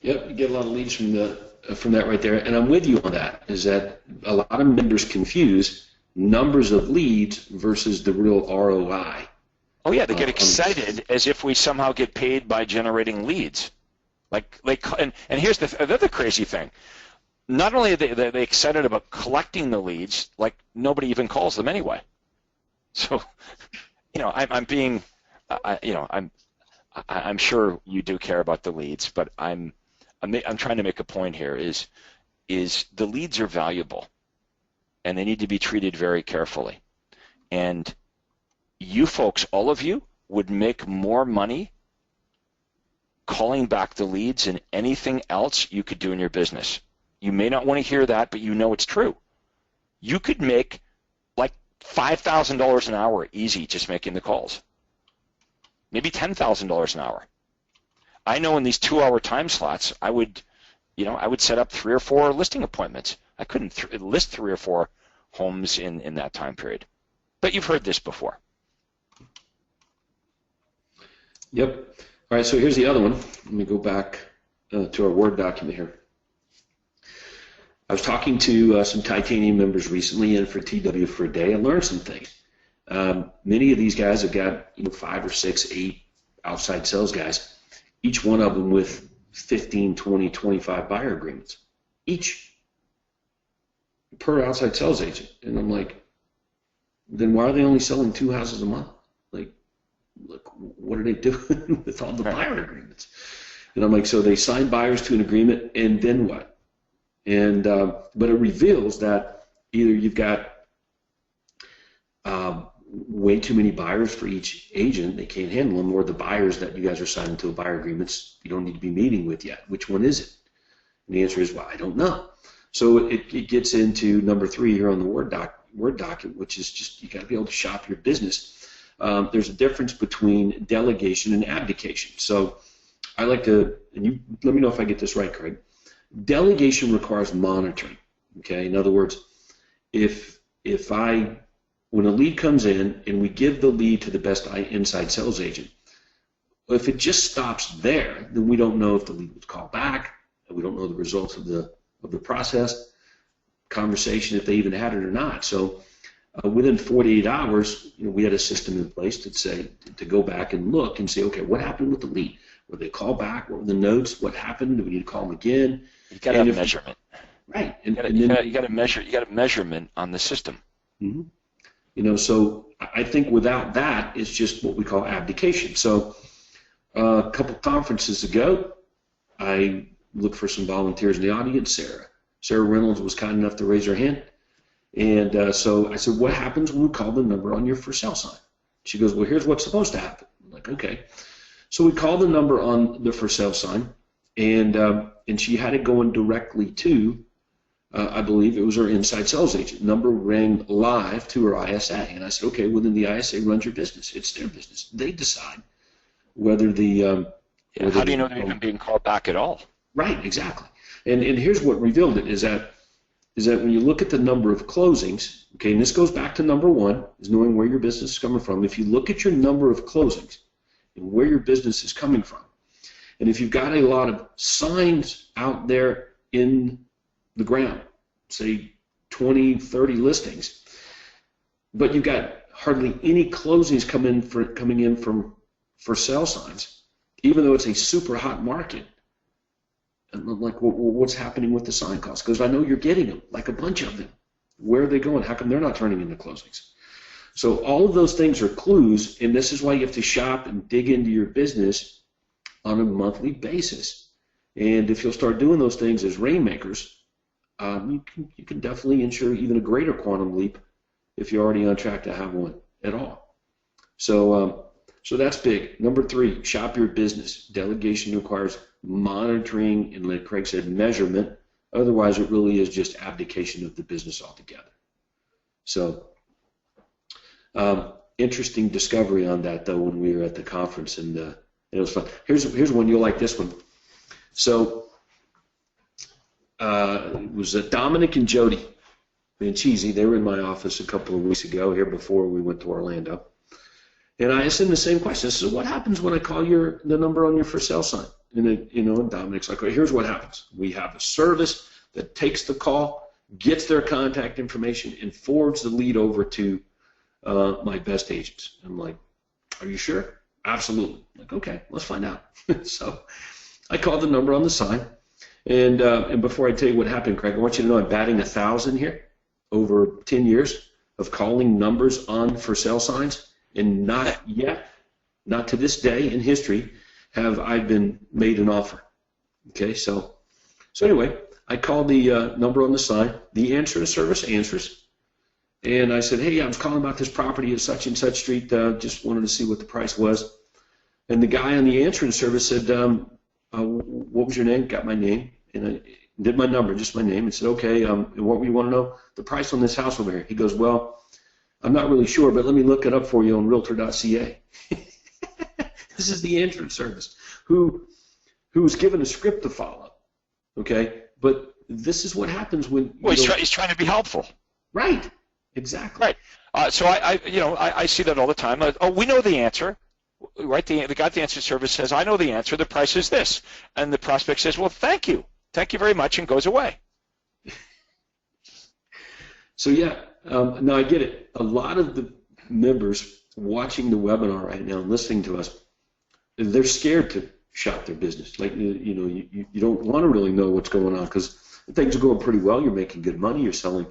Yep, you get a lot of leads from that right there, and I'm with you on that. Is that a lot of members confuse numbers of leads versus the real ROI? Oh yeah, they get excited as if we somehow get paid by generating leads. And here's the other crazy thing. Not only are they excited about collecting the leads, like nobody even calls them anyway. So, I'm sure you do care about the leads, but I'm trying to make a point here. Is the leads are valuable, and they need to be treated very carefully. And you folks, all of you, would make more money calling back the leads than anything else you could do in your business. You may not want to hear that, but you know it's true. You could make like $5,000 an hour easy just making the calls. Maybe $10,000 an hour. I know in these 2-hour time slots, I would set up 3 or 4 listing appointments. I couldn't list 3 or 4 homes in that time period. But you've heard this before. Yep. All right, so here's the other one. Let me go back to our Word document here. I was talking to some Titanium members recently, and for TW for a day, I learned some things. Many of these guys have got 5 or 6, 8 outside sales guys, each one of them with 15, 20, 25 buyer agreements, each per outside sales agent. And I'm like, then why are they only selling 2 houses a month? Like, look, what are they doing with all the buyer agreements? And I'm like, so they sign buyers to an agreement, and then what? And but it reveals that either you've got way too many buyers for each agent, they can't handle them, or the buyers that you guys are signing to buyer agreements you don't need to be meeting with yet. Which one is it? And the answer is, well, I don't know. So it gets into number 3 here on the Word document, which is just you got to be able to shop your business. There's a difference between delegation and abdication. So I like to, and you let me know if I get this right, Craig. Delegation requires monitoring. Okay, in other words, when a lead comes in and we give the lead to the best inside sales agent, if it just stops there, then we don't know if the lead was called back, and we don't know the results of the process. conversation if they even had it or not. So within 48 hours, we had a system in place to go back and look and say, okay, what happened with the lead? Were they called back? What were the notes? What happened? Do we need to call them again? You got to have measurement. Right. You got to measure. You got a measurement on the system. Mm-hmm. So I think without that, it's just what we call abdication. So a couple conferences ago, I looked for some volunteers in the audience. Sarah Reynolds was kind enough to raise her hand. And so I said, what happens when we call the number on your for sale sign? She goes, well, here's what's supposed to happen. I'm like, okay. So we called the number on the for sale sign, and she had it going directly to, I believe it was her inside sales agent. Number rang live to her ISA. And I said, okay, well, then the ISA runs your business. It's their business. They decide whether the... how do you know they're even being called back at all? Right, exactly. And here's what revealed it, is that when you look at the number of closings, okay, and this goes back to number one, is knowing where your business is coming from. If you look at your number of closings and where your business is coming from, and if you've got a lot of signs out there in the ground, say 20, 30 listings, but you've got hardly any closings coming in from for sale signs, even though it's a super hot market, and I'm like, well, what's happening with the sign costs? Because I know you're getting them, like a bunch of them. Where are they going? How come they're not turning into closings? So all of those things are clues, and this is why you have to shop and dig into your business on a monthly basis. And if you'll start doing those things as rainmakers, you can definitely ensure even a greater quantum leap if you're already on track to have one at all. So that's big. Number three, shop your business. Delegation requires monitoring and, like Craig said, measurement. Otherwise, it really is just abdication of the business altogether. So interesting discovery on that, though, when we were at the conference, and it was fun. Here's one. You'll like this one. So it was Dominic and Jody and Cheesy. They were in my office a couple of weeks ago here before we went to Orlando. And I asked them the same question. I said, what happens when I call the number on your for sale sign? And Dominic's like, well, here's what happens. We have a service that takes the call, gets their contact information, and forwards the lead over to my best agents. I'm like, are you sure? Absolutely. I'm like, okay, let's find out. So I called the number on the sign. And before I tell you what happened, Craig, I want you to know I'm batting 1,000 here over 10 years of calling numbers on for sale signs. And not yet, not to this day in history, have I been made an offer. Okay, so anyway, I called the number on the sign. The answering service answers. And I said, hey, I was calling about this property at such and such street. Just wanted to see what the price was. And the guy on the answering service said, what was your name? Got my name. And I did my number, just my name, and said, okay, and what do you want to know? The price on this house over here. He goes, well, I'm not really sure, but let me look it up for you on Realtor.ca. This is the answering service who's given a script to follow, okay? But this is what happens when... Well, he's trying to be helpful. Right, exactly. Right. So I see that all the time. We know the answer, right? The guy at the answer service says, I know the answer. The price is this. And the prospect says, well, thank you. Thank you very much, and goes away. So, yeah. Now, I get it. A lot of the members watching the webinar right now and listening to us, they're scared to shop their business. Like, you don't want to really know what's going on because things are going pretty well. You're making good money. You're selling,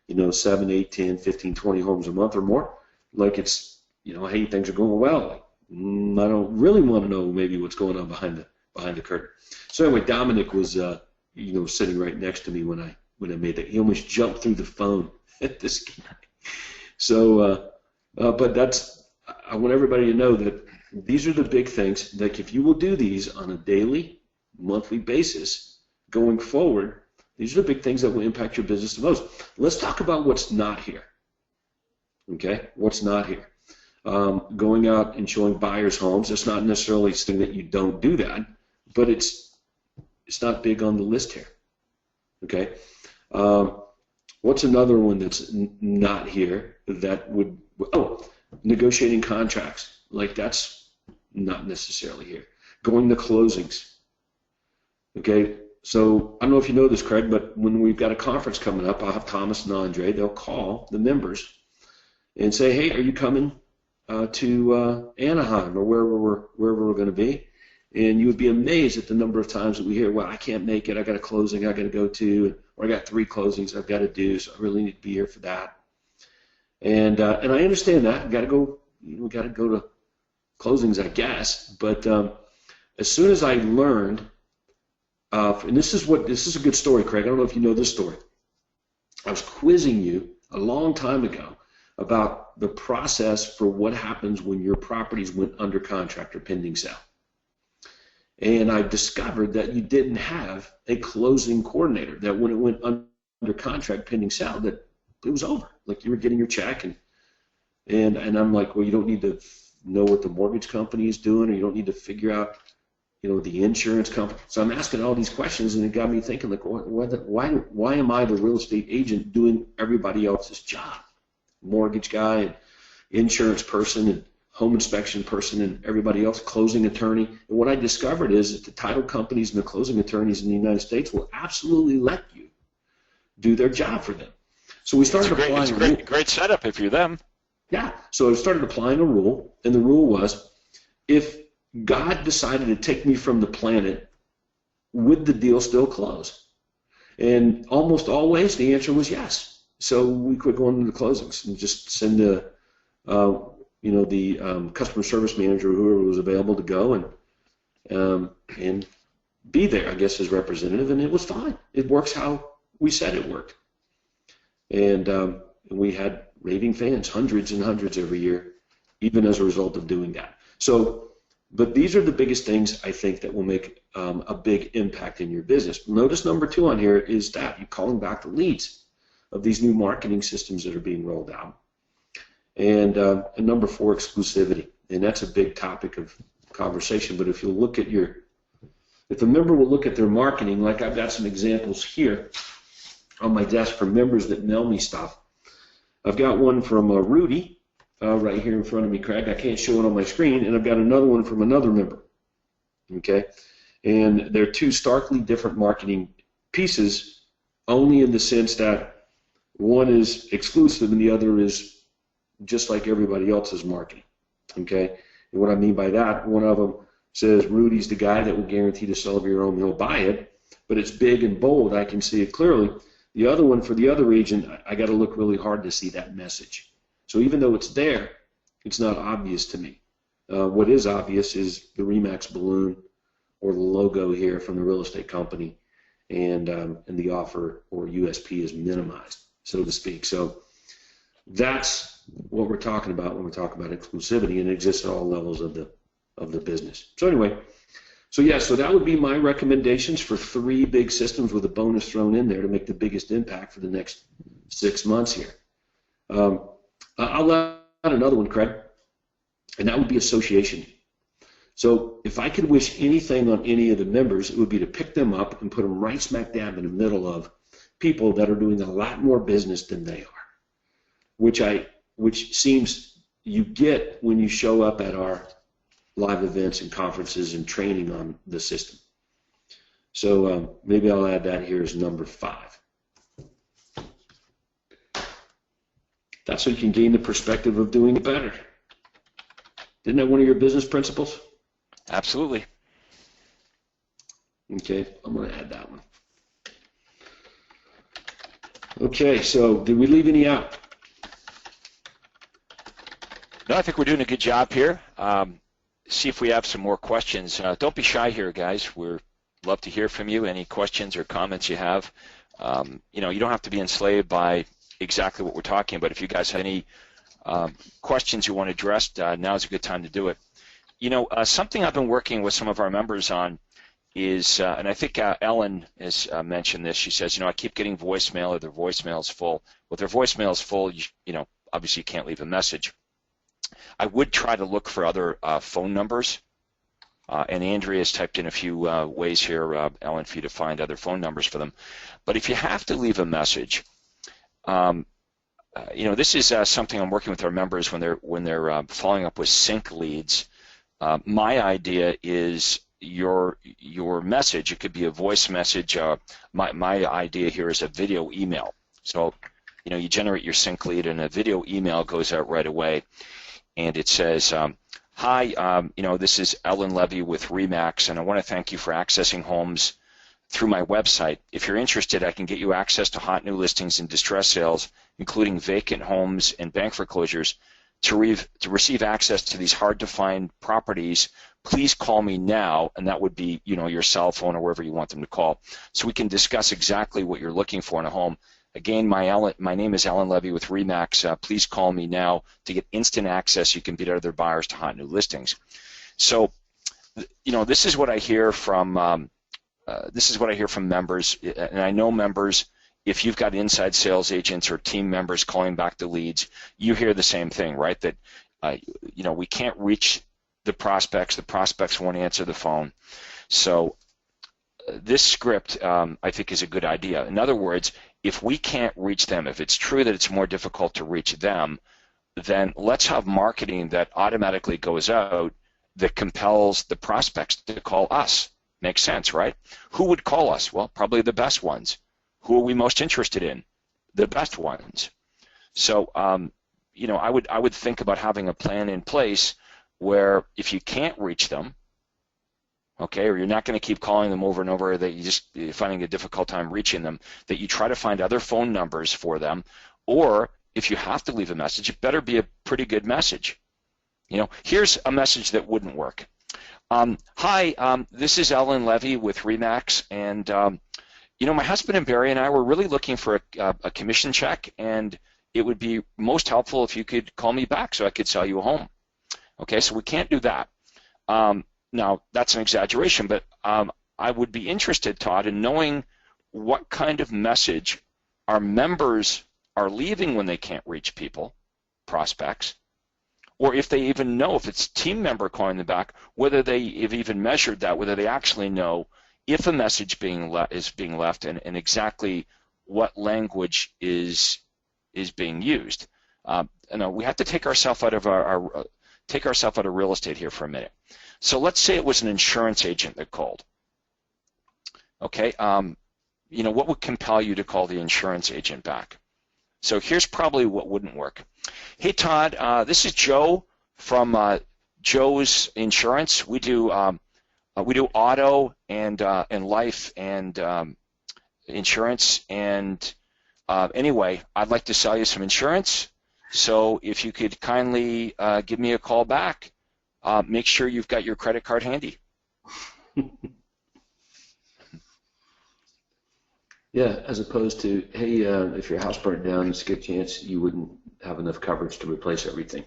7, 8, 10, 15, 20 homes a month or more. Like it's, hey, things are going well. Like, I don't really want to know maybe what's going on behind the curtain. So anyway, Dominic was, sitting right next to me when I made that. He almost jumped through the phone at this guy. So, but I want everybody to know that these are the big things. Like if you will do these on a daily, monthly basis going forward, these are the big things that will impact your business the most. Let's talk about what's not here. Okay, what's not here? Going out and showing buyers homes. It's not necessarily saying that you don't do that, but it's not big on the list here. Okay. What's another one that's not here that would, negotiating contracts. Like that's not necessarily here. Going to closings. Okay, so I don't know if you know this, Craig, but when we've got a conference coming up, I'll have Thomas and Andre. They'll call the members and say, "Hey, are you coming to Anaheim or wherever we're going to be?" And you would be amazed at the number of times that we hear, "Well, I can't make it. I got a closing I got to go to, or I got 3 closings I've got to do, so I really need to be here for that." And I understand that. We got to go. We got to go to closings, I guess. But as soon as I learned, and this is a good story, Craig. I don't know if you know this story. I was quizzing you a long time ago about the process for what happens when your properties went under contract or pending sale. And I discovered that you didn't have a closing coordinator, that when it went under contract pending sale, that it was over. Like you were getting your check, and I'm like, well, you don't need to know what the mortgage company is doing, or you don't need to figure out, the insurance company. So I'm asking all these questions, and it got me thinking, like, why am I the real estate agent doing everybody else's job? Mortgage guy and insurance person and home inspection person and everybody else, closing attorney. And what I discovered is that the title companies and the closing attorneys in the United States will absolutely let you do their job for them. So we started applying a great setup if you're them. Yeah. So I started applying a rule, and the rule was, if God decided to take me from the planet, would the deal still close? And almost always the answer was yes. So we quit going to the closings and just send the customer service manager or whoever was available to go and be there, I guess, as representative, and it was fine. It works how we said it worked. And we had raving fans, hundreds and hundreds every year, even as a result of doing that. So, but these are the biggest things I think that will make a big impact in your business. Notice number 2 on here is that you're calling back the leads of these new marketing systems that are being rolled out. And number 4, exclusivity. And that's a big topic of conversation. But if you look at if a member will look at their marketing, like I've got some examples here on my desk for members that mail me stuff. I've got one from Rudy right here in front of me, Craig. I can't show it on my screen. And I've got another one from another member. Okay? And they're 2 starkly different marketing pieces, only in the sense that one is exclusive and the other is just like everybody else's marketing. Okay? And what I mean by that, one of them says, Rudy's the guy that will guarantee to sell your home, he'll buy it, but it's big and bold, I can see it clearly. The other one, for the other agent, I got to look really hard to see that message. So even though it's there, it's not obvious to me. What is obvious is the RE/MAX balloon or the logo here from the real estate company, and the offer or USP is minimized, so to speak. So that's what we're talking about when we talk about exclusivity, and it exists at all levels of the business. So anyway, so that would be my recommendations for 3 big systems with a bonus thrown in there to make the biggest impact for the next 6 months here. I'll add another one, Craig, and that would be association. So if I could wish anything on any of the members, it would be to pick them up and put them right smack dab in the middle of people that are doing a lot more business than they are, which seems you get when you show up at our live events and conferences and training on the system. So maybe I'll add that here as number 5. That's so you can gain the perspective of doing it better. Isn't that one of your business principles? Absolutely. Okay, I'm going to add that one. Okay, so did we leave any out? No, I think we're doing a good job here. See if we have some more questions. Don't be shy here, guys. We'd love to hear from you. Any questions or comments you have. You don't have to be enslaved by exactly what we're talking about. If you guys have any questions you want addressed, now's a good time to do it. Something I've been working with some of our members on is, and I think Ellen has mentioned this. She says, I keep getting voicemail, or their voicemail's full. Well, if their voicemail's full, obviously you can't leave a message. I would try to look for other phone numbers, and Andrea's typed in a few ways here, Ellen, for you to find other phone numbers for them. But if you have to leave a message, this is something I'm working with our members when they're following up with sync leads. My idea is your message. It could be a voice message. My idea here is a video email. So, you generate your sync lead, and a video email goes out right away, and it says, "Hi, this is Ellen Levy with Remax, and I want to thank you for accessing homes through my website. If you're interested, I can get you access to hot new listings and distress sales, including vacant homes and bank foreclosures. To receive access to these hard-to-find properties, please call me now," and that would be, your cell phone or wherever you want them to call, "so we can discuss exactly what you're looking for in a home. Again, my name is Ellen Levy with Remax. Please call me now to get instant access. You can beat other buyers to hot new listings." So, this is what I hear from members, and I know members. If you've got inside sales agents or team members calling back the leads, you hear the same thing, right? That we can't reach the prospects won't answer the phone. So this script, I think, is a good idea. In other words, if we can't reach them, if it's true that it's more difficult to reach them, then let's have marketing that automatically goes out that compels the prospects to call us. Makes sense, right? Who would call us? Well, probably the best ones. Who are we most interested in? The best ones. So, I would think about having a plan in place where if you can't reach them, okay, or you're not going to keep calling them over and over, that you're finding a difficult time reaching them, that you try to find other phone numbers for them, or if you have to leave a message, it better be a pretty good message. Here's a message that wouldn't work. "Hi, this is Ellen Levy with Remax, and my husband and Barry and I were really looking for a commission check, and it would be most helpful if you could call me back so I could sell you a home." Okay, so we can't do that. Now, that's an exaggeration, but I would be interested, Todd, in knowing what kind of message our members are leaving when they can't reach people, prospects, or if they even know, if it's a team member calling them back, whether they have even measured that, whether they actually know if a message is being left and exactly what language is being used. We have to take ourselves out of real estate here for a minute. So let's say it was an insurance agent that called. Okay, what would compel you to call the insurance agent back? So here's probably what wouldn't work. "Hey Todd, this is Joe from Joe's Insurance. We do auto and life and insurance, and anyway, I'd like to sell you some insurance. So if you could kindly give me a call back, make sure you've got your credit card handy." Yeah, as opposed to, "Hey, if your house burnt down, there's a good chance you wouldn't have enough coverage to replace everything."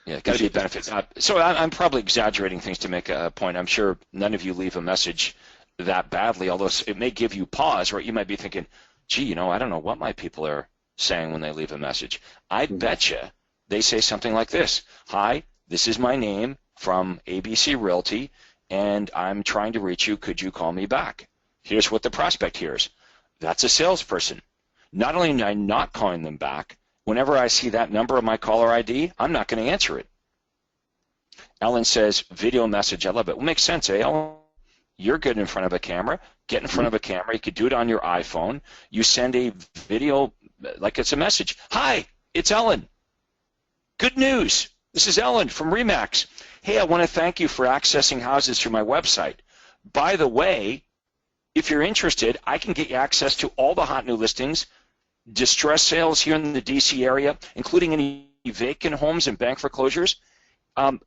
Yeah, got to be benefits. So I'm probably exaggerating things to make a point. I'm sure none of you leave a message that badly, although it may give you pause, right? You might be thinking, "Gee, I don't know what my people are saying when they leave a message." I betcha they say something like this: "Hi, this is my name from ABC Realty, and I'm trying to reach you. Could you call me back?" Here's what the prospect hears. That's a salesperson. Not only am I not calling them back, whenever I see that number on my caller ID, I'm not going to answer it. Ellen says, "Video message, I love it." Well, makes sense, eh, Ellen? You're good in front of a camera. Get in front of a camera. You could do it on your iPhone. You send a video like it's a message. "Hi, it's Ellen. Good news. This is Ellen from Remax. Hey, I want to thank you for accessing houses through my website. By the way, if you're interested, I can get you access to all the hot new listings, distress sales here in the DC area, including any vacant homes and bank foreclosures.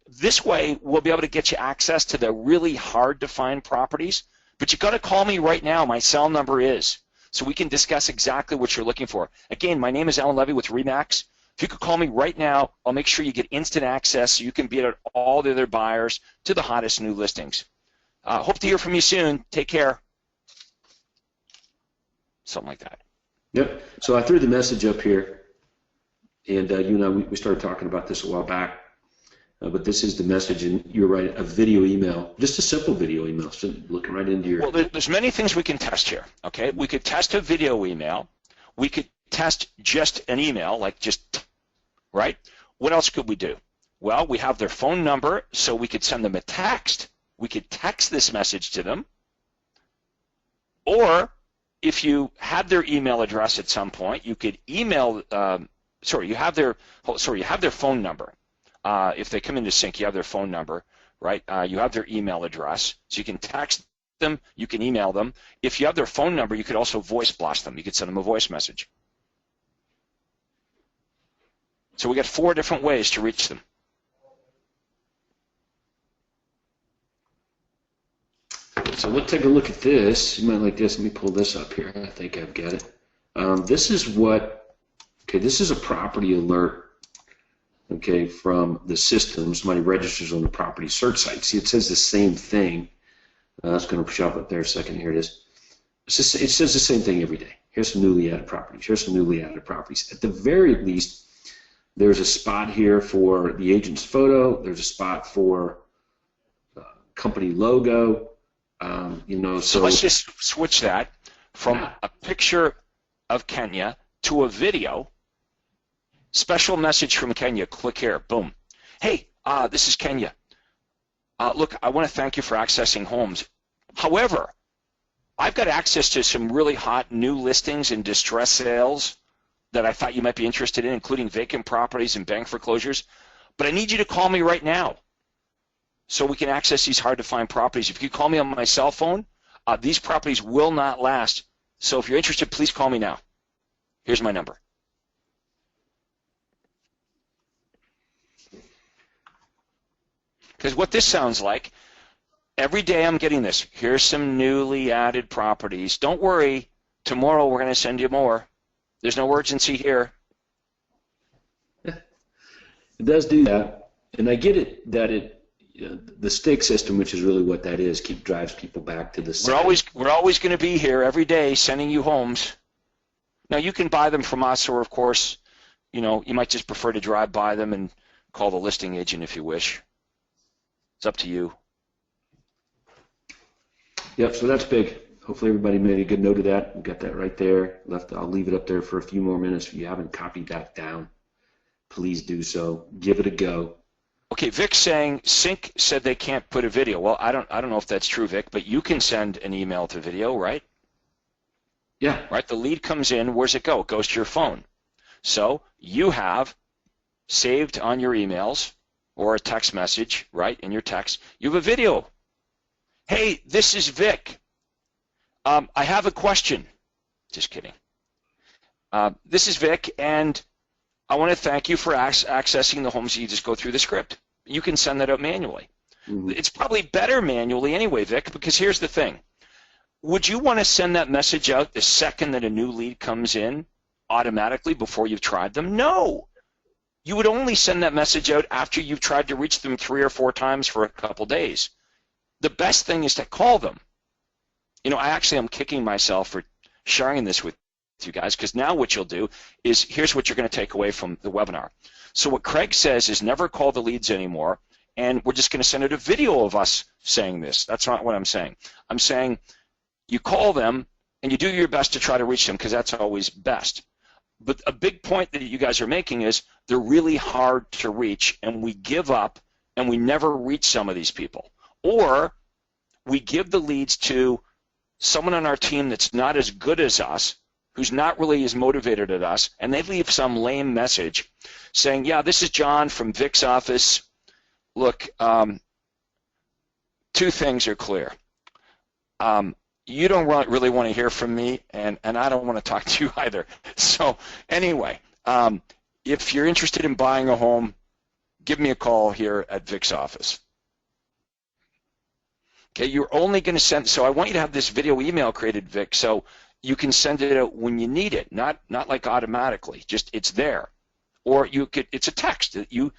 This way, we'll be able to get you access to the really hard to find properties, but you've got to call me right now. My cell number is, so we can discuss exactly what you're looking for. Again, my name is Ellen Levy with Remax. If you could call me right now, I'll make sure you get instant access so you can beat out all the other buyers to the hottest new listings. Hope to hear from you soon. Take care." Something like that. Yep. So I threw the message up here, and we started talking about this a while back. But this is the message, and you're right, a video email, just a simple video email, so looking right into your... Well, there's many things we can test here, okay? We could test a video email. We could test just an email, like just, right? What else could we do? Well, we have their phone number, so we could send them a text we could text this message to them, or if you had their email address at some point, you could email. You have their phone number. If they come into sync, you have their phone number, right? You have their email address, so you can text them, you can email them. If you have their phone number, you could also voice blast them. You could send them a voice message. So we got 4 different ways to reach them. So let's take a look at this. You might like this. Let me pull this up here. I think I've got it. This is this is a property alert, okay, from the system. Somebody registers on the property search site. See, it says the same thing. That's going to show up there a second. Here it is. It says the same thing every day. Here's some newly added properties. Here's some newly added properties. At the very least, there's a spot here for the agent's photo. There's a spot for company logo. So let's just switch that from a picture of Kenya to a video. Special message from Kenya. Click here. Boom. Hey, this is Kenya. Look, I want to thank you for accessing homes. However, I've got access to some really hot new listings and distress sales that I thought you might be interested in, including vacant properties and bank foreclosures. But I need you to call me right now so we can access these hard-to-find properties. If you call me on my cell phone, these properties will not last. So if you're interested, please call me now. Here's my number. Because what this sounds like, every day I'm getting this. Here's some newly added properties. Don't worry. Tomorrow we're going to send you more. There's no urgency here. It does do that. And I get it that the stick system, which is really what that is, drives people back to the site. We're always going to be here every day sending you homes. Now you can buy them from us, or of course, you might just prefer to drive by them and call the listing agent if you wish. It's up to you. Yep, so that's big. Hopefully everybody made a good note of that. We've got that right there. I'll leave it up there for a few more minutes. If you haven't copied that down, please do so. Give it a go. Okay, Vic's saying Sync said they can't put a video. Well, I don't know if that's true, Vic, but you can send an email to video, right? Yeah. Right, the lead comes in. Where's it go? It goes to your phone. So you have saved on your emails or a text message, right, in your text, you have a video. Hey, this is Vic. I have a question. Just kidding. This is Vic, and I want to thank you for accessing the homes. You just go through the script. You can send that out manually. Mm-hmm. It's probably better manually anyway, Vic, because here's the thing. Would you want to send that message out the second that a new lead comes in automatically before you've tried them? No. You would only send that message out after you've tried to reach them 3 or 4 times for a couple days. The best thing is to call them. I'm kicking myself for sharing this with you guys, because now what you'll do is, here's what you're going to take away from the webinar. So what Craig says is never call the leads anymore, and we're just going to send out a video of us saying this. That's not what I'm saying. I'm saying you call them and you do your best to try to reach them, because that's always best. But a big point that you guys are making is they're really hard to reach, and we give up and we never reach some of these people. Or we give the leads to someone on our team that's not as good as us, who's not really as motivated as us, and they leave some lame message saying, yeah, this is John from Vic's office. Look, 2 things are clear. You don't really want to hear from me, and I don't want to talk to you either. So anyway, if you're interested in buying a home, give me a call here at Vic's office. Okay, you're only going to send, so I want you to have this video email created, Vic, so you can send it out when you need it, not like automatically, just it's there. Or it's a text that you've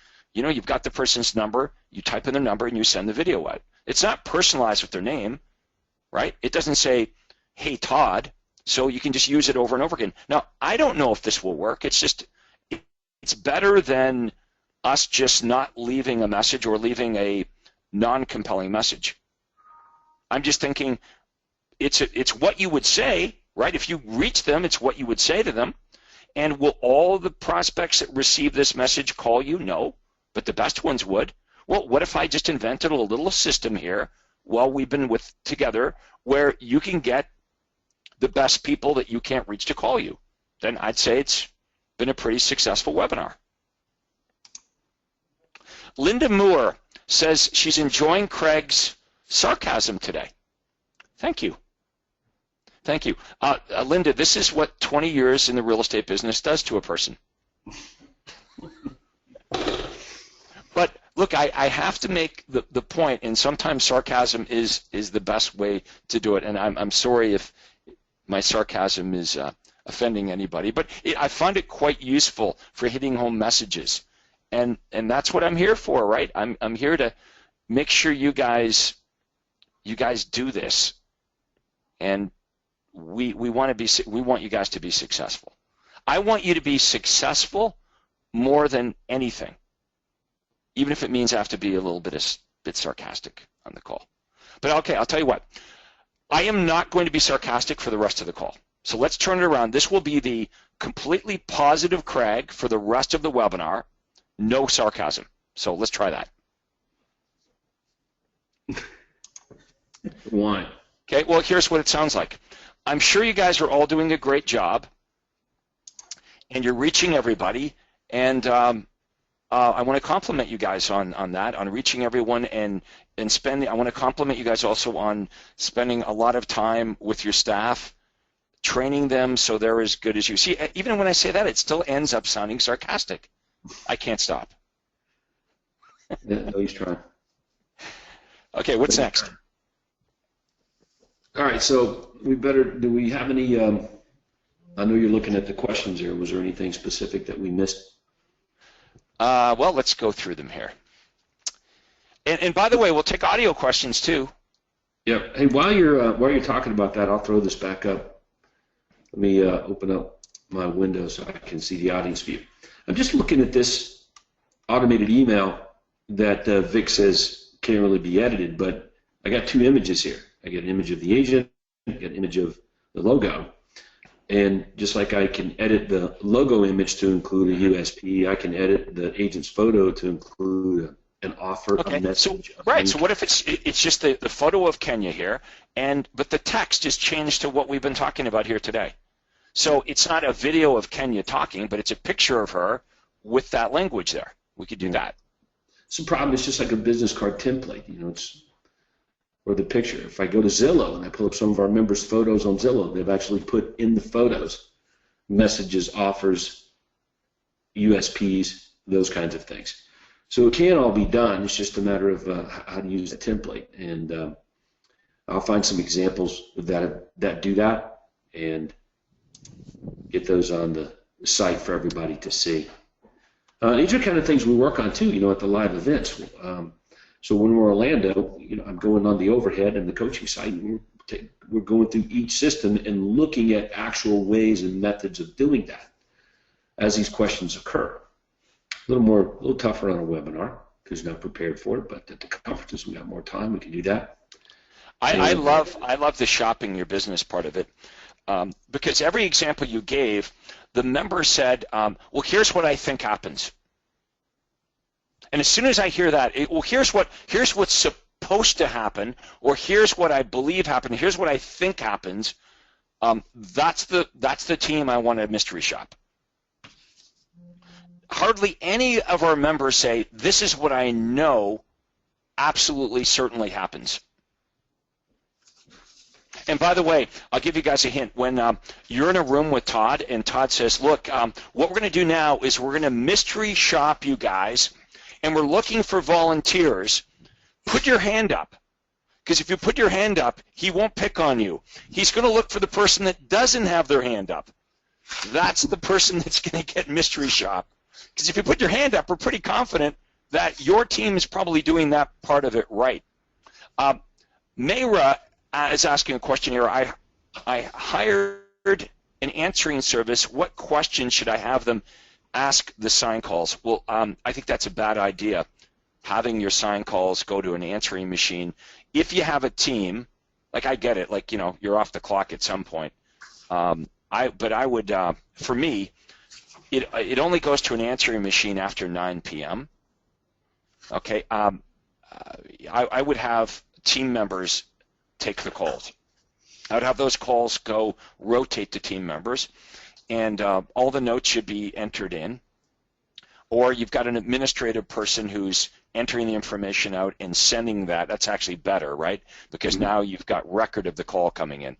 got the person's number, you type in their number and you send the video out. It's not personalized with their name, right? It doesn't say, hey, Todd, so you can just use it over and over again. Now, I don't know if this will work. It's better than us just not leaving a message or leaving a non-compelling message. I'm just thinking it's what you would say, right? If you reach them, it's what you would say to them. And will all the prospects that receive this message call you? No, but the best ones would. Well, what if I just invented a little system here while we've been together where you can get the best people that you can't reach to call you, then I'd say it's been a pretty successful webinar. Linda Moore says she's enjoying Craig's sarcasm today. Thank you. Thank you. Linda, this is what 20 years in the real estate business does to a person. But look, I have to make the point, and sometimes sarcasm is the best way to do it, and I'm sorry if my sarcasm is offending anybody, but I find it quite useful for hitting home messages, and that's what I'm here for, right? I'm here to make sure you guys do this, and we want you guys to be successful. I want you to be successful more than anything, even if it means I have to be a little bit sarcastic on the call. But okay, I'll tell you what. I am not going to be sarcastic for the rest of the call. So let's turn it around. This will be the completely positive Craig for the rest of the webinar. No sarcasm. So let's try that. Why? Okay, well, here's what it sounds like. I'm sure you guys are all doing a great job, and you're reaching everybody, and I want to compliment you guys on that, on reaching everyone and spending. I want to compliment you guys also on spending a lot of time with your staff, training them so they're as good as you. See, even when I say that, it still ends up sounding sarcastic. I can't stop. Yeah, no, he's trying. Okay, what's next? All right, so do we have any, I know you're looking at the questions here. Was there anything specific that we missed? Well, let's go through them here. And by the way, we'll take audio questions too. Yeah. Hey, while you're talking about that, I'll throw this back up. Let me open up my window so I can see the audience view. I'm just looking at this automated email that Vic says can't really be edited, but I got two images here. I get an image of the agent, I get an image of the logo. And just like I can edit the logo image to include a USP, I can edit the agent's photo to include an offer, okay. a message. So what if it's just the photo of Kenya here, but the text is changed to what we've been talking about here today. So it's not a video of Kenya talking, but it's a picture of her with that language there. We could do that. It's a problem. It's just like a business card template, or the picture. If I go to Zillow and I pull up some of our members' photos on Zillow, they've actually put in the photos messages, offers, USPs, those kinds of things. So it can all be done. It's just a matter of how to use the template. And I'll find some examples that do that and get those on the site for everybody to see. These are kind of things we work on too, at the live events. So when we're Orlando, I'm going on the overhead and the coaching site, and we're going through each system and looking at actual ways and methods of doing that as these questions occur. A little tougher on a webinar because you're not prepared for it, but at the conferences we got more time, we can do that. I love the shopping your business part of it, because every example you gave, the member said, well, here's what I think happens. And as soon as I hear that, here's what's supposed to happen, or here's what I believe happened, here's what I think happens. That's the team I want to mystery shop. Hardly any of our members say, this is what I know absolutely certainly happens. And by the way, I'll give you guys a hint. When you're in a room with Todd and Todd says, look, what we're going to do now is we're going to mystery shop you guys, and we're looking for volunteers, put your hand up. Because if you put your hand up, he won't pick on you. He's going to look for the person that doesn't have their hand up. That's the person that's going to get mystery shop. Because if you put your hand up, we're pretty confident that your team is probably doing that part of it right. Mayra is asking a question here. I hired an answering service. What question should I have them ask the sign calls? Well, I think that's a bad idea, having your sign calls go to an answering machine. If you have a team, like I get it, like, you're off the clock at some point. But I would, for me, it only goes to an answering machine after 9 p.m. Okay, I would have team members take the calls. I would have those calls rotate to team members, and all the notes should be entered in. Or you've got an administrative person who's entering the information out and sending that. That's actually better, right? Because now you've got record of the call coming in.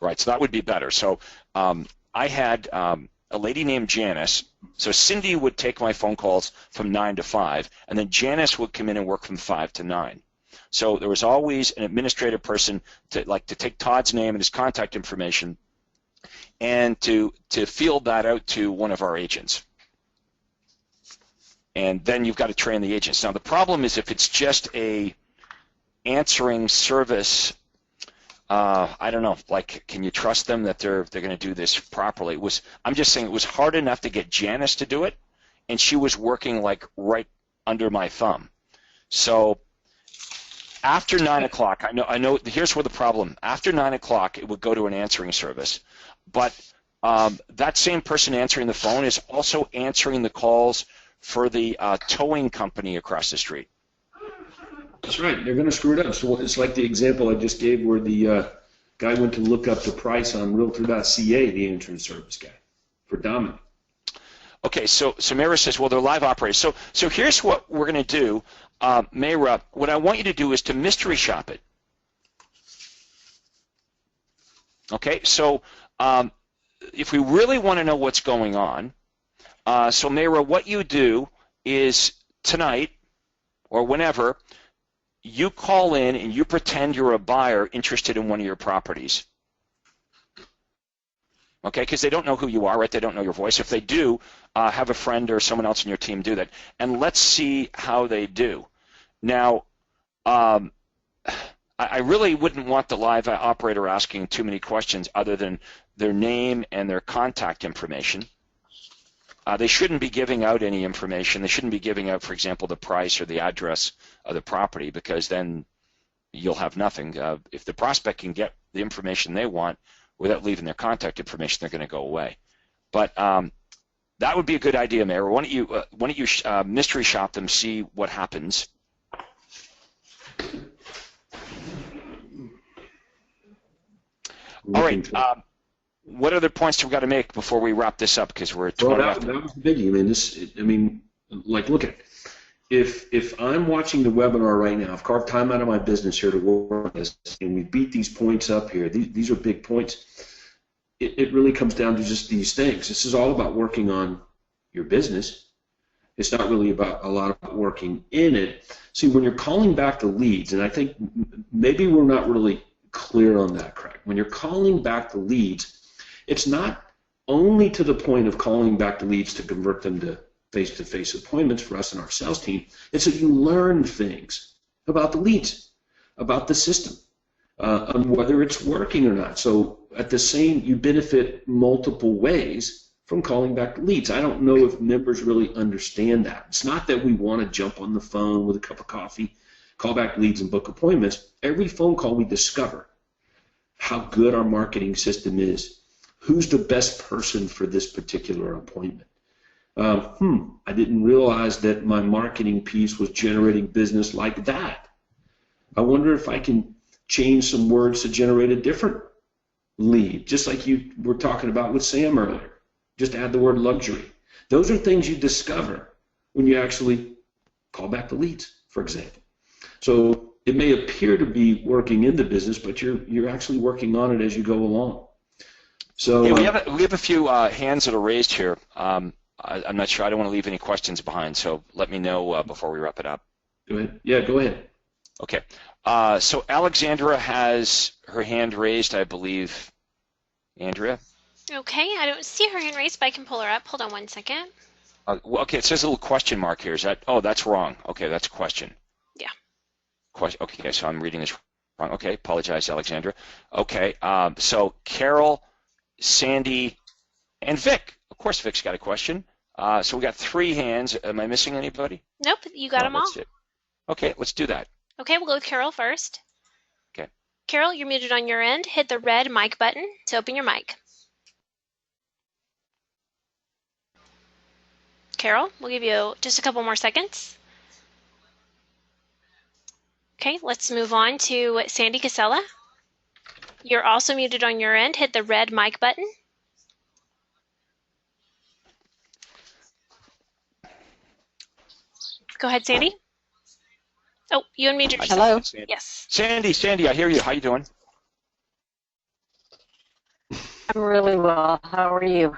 Right, so that would be better. So I had a lady named Janice. So Cindy would take my phone calls from 9 to 5, and then Janice would come in and work from 5 to 9. So there was always an administrative person to take Todd's name and his contact information and to field that out to one of our agents. And then you've got to train the agents. Now the problem is if it's just a answering service, I don't know, can you trust them that they're going to do this properly? I'm just saying it was hard enough to get Janice to do it, and she was working right under my thumb. So after 9 o'clock, I know. Here's where the problem. After 9 o'clock, it would go to an answering service, but that same person answering the phone is also answering the calls for the towing company across the street. That's right. They're going to screw it up. So it's like the example I just gave where the guy went to look up the price on Realtor.ca, the insurance service guy, for Dominic. Okay, so Mayra says, well, they're live operators. So here's what we're going to do, Mayra. What I want you to do is to mystery shop it. Okay, so if we really want to know what's going on, so Mayra, what you do is tonight or whenever, you call in and you pretend you're a buyer interested in one of your properties. Okay, because they don't know who you are, right? They don't know your voice. If they do, have a friend or someone else in your team do that. And let's see how they do. Now, I really wouldn't want the live operator asking too many questions other than their name and their contact information. They shouldn't be giving out any information. They shouldn't be giving out, for example, the price or the address of the property, because then you'll have nothing. If the prospect can get the information they want without leaving their contact information, they're going to go away. But that would be a good idea, Mayor. Why don't you mystery shop them, see what happens. All right. What other points do we got to make before we wrap this up? Because we're 20 that was the biggie. I mean, look at it. If I'm watching the webinar right now, I've carved time out of my business here to work on this, and we beat these points up here. These are big points. It really comes down to just these things. This is all about working on your business. It's not really about a lot about working in it. See, when you're calling back the leads, and I think maybe we're not really clear on that, Craig. When you're calling back the leads, it's not only to the point of calling back the leads to convert them to face-to-face appointments for us and our sales team. It's that you learn things about the leads, about the system, on whether it's working or not. So you benefit multiple ways from calling back the leads. I don't know if members really understand that. It's not that we want to jump on the phone with a cup of coffee, call back leads and book appointments. Every phone call we discover how good our marketing system is. Who's the best person for this particular appointment? I didn't realize that my marketing piece was generating business like that. I wonder if I can change some words to generate a different lead, just like you were talking about with Sam earlier. Just add the word luxury. Those are things you discover when you actually call back the leads, for example. So it may appear to be working in the business, but you're actually working on it as you go along. So we have a few hands that are raised here. I'm not sure. I don't want to leave any questions behind, so let me know before we wrap it up. Go ahead. Yeah, go ahead. Okay. So Alexandra has her hand raised, I believe. Andrea? Okay, I don't see her hand raised, but I can pull her up. Hold on one second. Okay, it says a little question mark here. Is that? Oh, that's wrong. Okay, that's a question. Yeah. Question. Okay, so I'm reading this wrong. Okay, apologize, Alexandra. Okay, so Carol, Sandy, and Vic. Of course, Vic's got a question. So we got 3 hands. Am I missing anybody? Nope, you got them all. Okay, let's do that. Okay, we'll go with Carol first. Okay. Carol, you're muted on your end. Hit the red mic button to open your mic. Carol, we'll give you just a couple more seconds. Okay, let's move on to Sandy Casella. You're also muted on your end. Hit the red mic button. Go ahead, Sandy. Oh, you unmuted yourself. Hello. Yes. Sandy, I hear you. How you doing? I'm really well. How are you?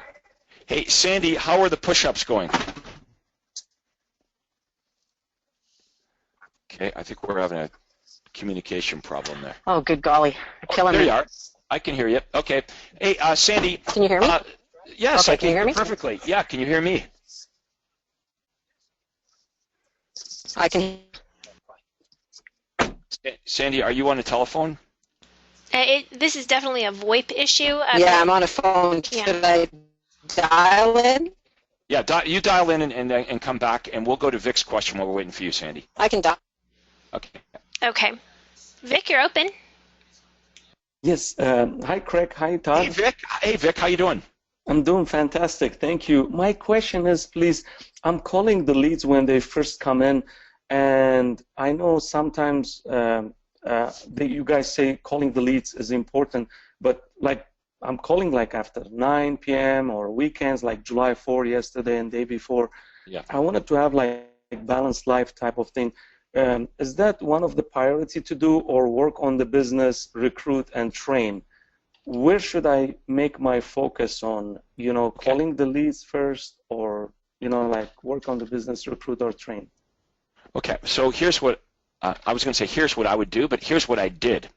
Hey, Sandy, how are the push-ups going? Okay, I think we're having a communication problem there. Oh, good golly. You're killing there me. you are. I can hear you. Okay. Hey, Sandy. Can you hear me? Yes, okay, I can you hear me? perfectly. Yeah, can you hear me? I can. Sandy, are you on the telephone? This is definitely a VoIP issue. Yeah, I'm on a phone. Yeah. Should I dial in? Yeah, you dial in and come back, and we'll go to Vic's question while we're waiting for you, Sandy. I can dial. Okay. Okay. Vic, you're open. Yes. Hi, Craig. Hi, Todd. Hey, Vic. How you doing? I'm doing fantastic. Thank you. My question is, please, I'm calling the leads when they first come in, and I know sometimes you guys say calling the leads is important, but like I'm calling like after 9 p.m. or weekends, like July 4 yesterday and day before. Yeah. I wanted to have like balanced life type of thing. Is that one of the priority to do, or work on the business, recruit and train? Where should I make my focus on? Calling the leads first, or like work on the business, recruit or train? Okay. So here's what I was going to say. Here's what I would do, but here's what I did.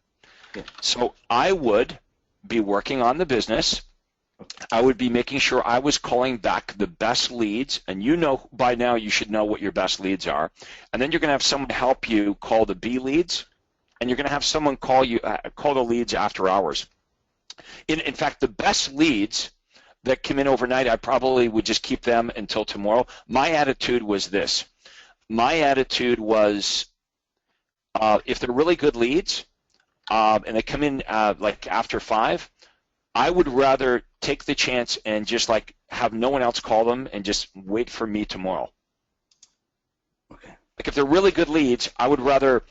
Yeah. So I would be working on the business. I would be making sure I was calling back the best leads, and by now you should know what your best leads are. And then you're going to have someone help you call the B leads, and you're going to have someone call the leads after hours. In fact, the best leads that come in overnight, I probably would just keep them until tomorrow. My attitude was this. My attitude was if they're really good leads and they come in like after 5, I would rather take the chance and just like have no one else call them and just wait for me tomorrow. Okay. Like if they're really good leads, I would rather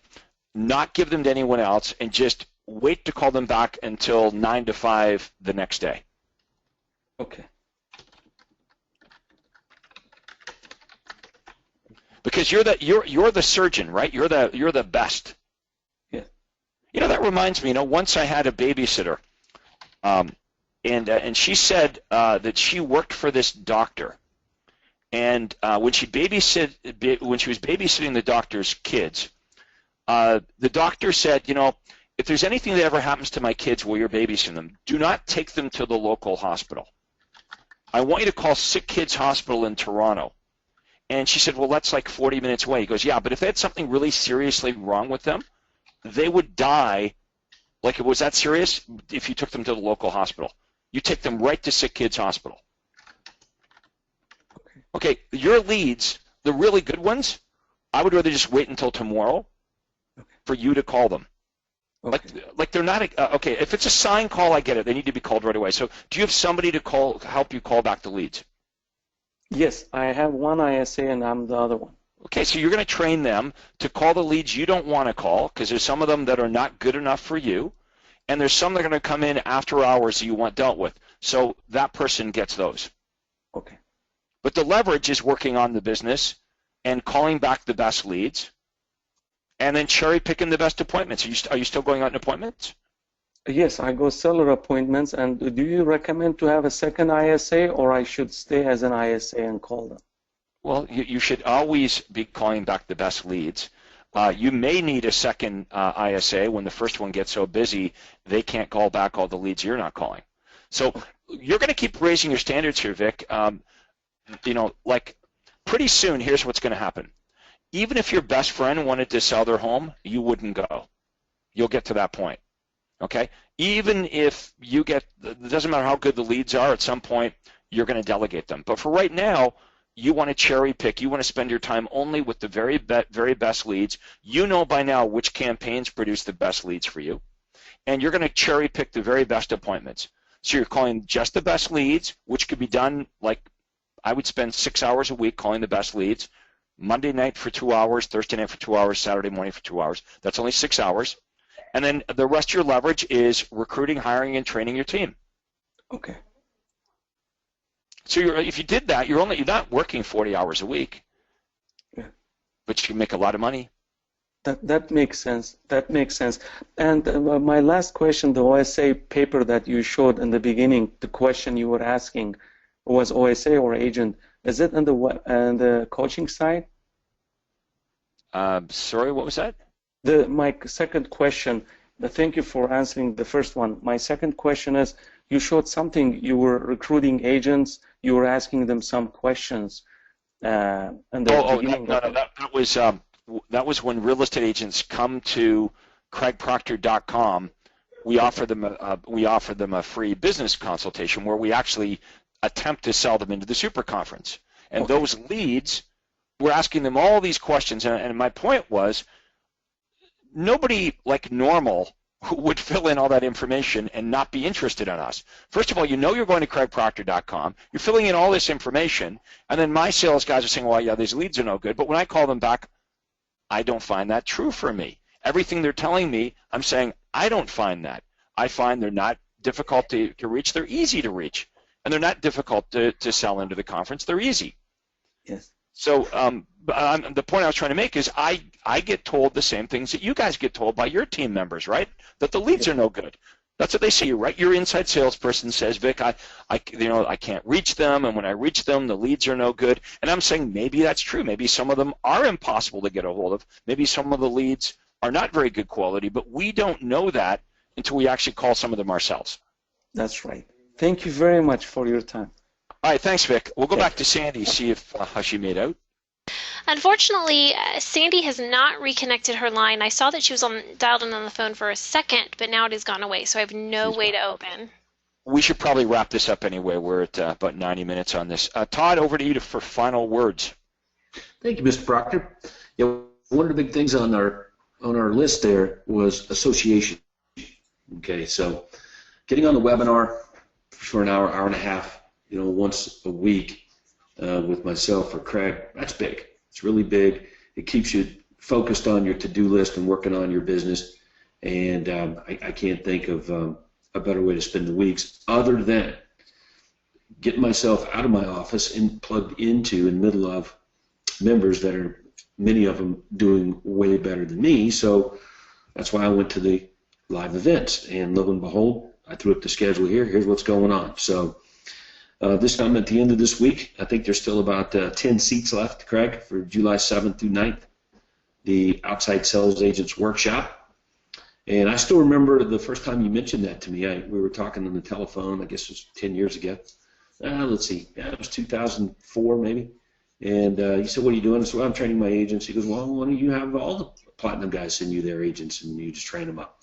not give them to anyone else and just wait to call them back until 9 to 5 the next day. Okay. Because you're the surgeon, right? You're the best. Yeah. That reminds me. Once I had a babysitter. And she said that she worked for this doctor, and when she was babysitting the doctor's kids, the doctor said, if there's anything that ever happens to my kids while you're babysitting them, do not take them to the local hospital. I want you to call Sick Kids Hospital in Toronto. And she said, well, that's like 40 minutes away. He goes, yeah, but if they had something really seriously wrong with them, they would die. Like it was that serious if you took them to the local hospital. You take them right to Sick Kids Hospital. Okay, your leads, the really good ones, I would rather just wait until tomorrow for you to call them. Okay. Like they're not, okay, if it's a sign call, I get it. They need to be called right away. So do you have somebody to help you call back the leads? Yes, I have one ISA and I'm the other one. Okay, so you're going to train them to call the leads you don't want to call, because there's some of them that are not good enough for you, and there's some that are going to come in after hours that you want dealt with. So that person gets those. Okay. But the leverage is working on the business and calling back the best leads, and then cherry picking the best appointments. Are you still going out in appointments? Yes, I go seller appointments. And do you recommend to have a second ISA, or I should stay as an ISA and call them? Well, you should always be calling back the best leads. You may need a second ISA when the first one gets so busy they can't call back all the leads you're not calling. So you're going to keep raising your standards here, Vic. Like pretty soon, here's what's going to happen. Even if your best friend wanted to sell their home, you wouldn't go. You'll get to that point. Okay? Even if it doesn't matter how good the leads are, at some point you're going to delegate them. But for right now, you want to cherry pick. You want to spend your time only with the very best leads. You know by now which campaigns produce the best leads for you, and you're going to cherry pick the very best appointments. So you're calling just the best leads, which could be done like I would spend 6 hours a week calling the best leads, Monday night for 2 hours, Thursday night for 2 hours, Saturday morning for 2 hours. That's only 6 hours. And then the rest of your leverage is recruiting, hiring, and training your team. Okay. So if you did that, you're not working 40 hours a week, Yeah. but you can make a lot of money. That makes sense. That makes sense. And my last question, the OSA paper that you showed in the beginning, the question you were asking was OSA or agent. Is it on the coaching side? Sorry, what was that? My second question. Thank you for answering the first one. My second question is, you showed something. You were recruiting agents. You were asking them some questions. In the beginning. No, that was when real estate agents come to craigproctor.com. We offer them a free business consultation where we actually attempt to sell them into the super conference. And Okay. those leads, we're asking them all these questions. And my point was, nobody like normal would fill in all that information and not be interested in us. First of all, you're going to craigproctor.com. You're filling in all this information, and then my sales guys are saying, well, yeah, these leads are no good. But when I call them back, I don't find that true for me. Everything they're telling me, I'm saying, I don't find that. I find they're not difficult to reach. They're easy to reach. And they're not difficult to sell into the conference. They're easy. Yes. So the point I was trying to make is I get told the same things that you guys get told by your team members, right? That the leads are no good. That's what they say, right? Your inside salesperson says, Vic, I can't reach them, and when I reach them, the leads are no good. And I'm saying maybe that's true. Maybe some of them are impossible to get a hold of. Maybe some of the leads are not very good quality, but we don't know that until we actually call some of them ourselves. That's right. Thank you very much for your time. All right, thanks, Vic. We'll go back to Sandy, see if how she made out. Unfortunately, Sandy has not reconnected her line. I saw that she was dialed in on the phone for a second, but now it has gone away, so I have no way to open. We should probably wrap this up anyway. We're at about 90 minutes on this. Todd, over to you for final words. Thank you, Mr. Proctor. Yeah, one of the big things on our list there was association. Okay, so getting on the webinar for an hour, hour and a half, once a week with myself or Craig, that's big. It's really big. It keeps you focused on your to-do list and working on your business. And I can't think of a better way to spend the weeks other than getting myself out of my office and plugged into in the middle of members that are, many of them, doing way better than me. So that's why I went to the live events. And lo and behold, I threw up the schedule here. Here's what's going on. So this time at the end of this week, I think there's still about 10 seats left, Craig, for July 7th through 9th, the Outside Sales Agents Workshop. And I still remember the first time you mentioned that to me. We were talking on the telephone, I guess it was 10 years ago. Let's see, it was 2004 maybe. And you said, what are you doing? I said, well, I'm training my agents. He goes, well, why don't you have all the platinum guys send you their agents and you just train them up.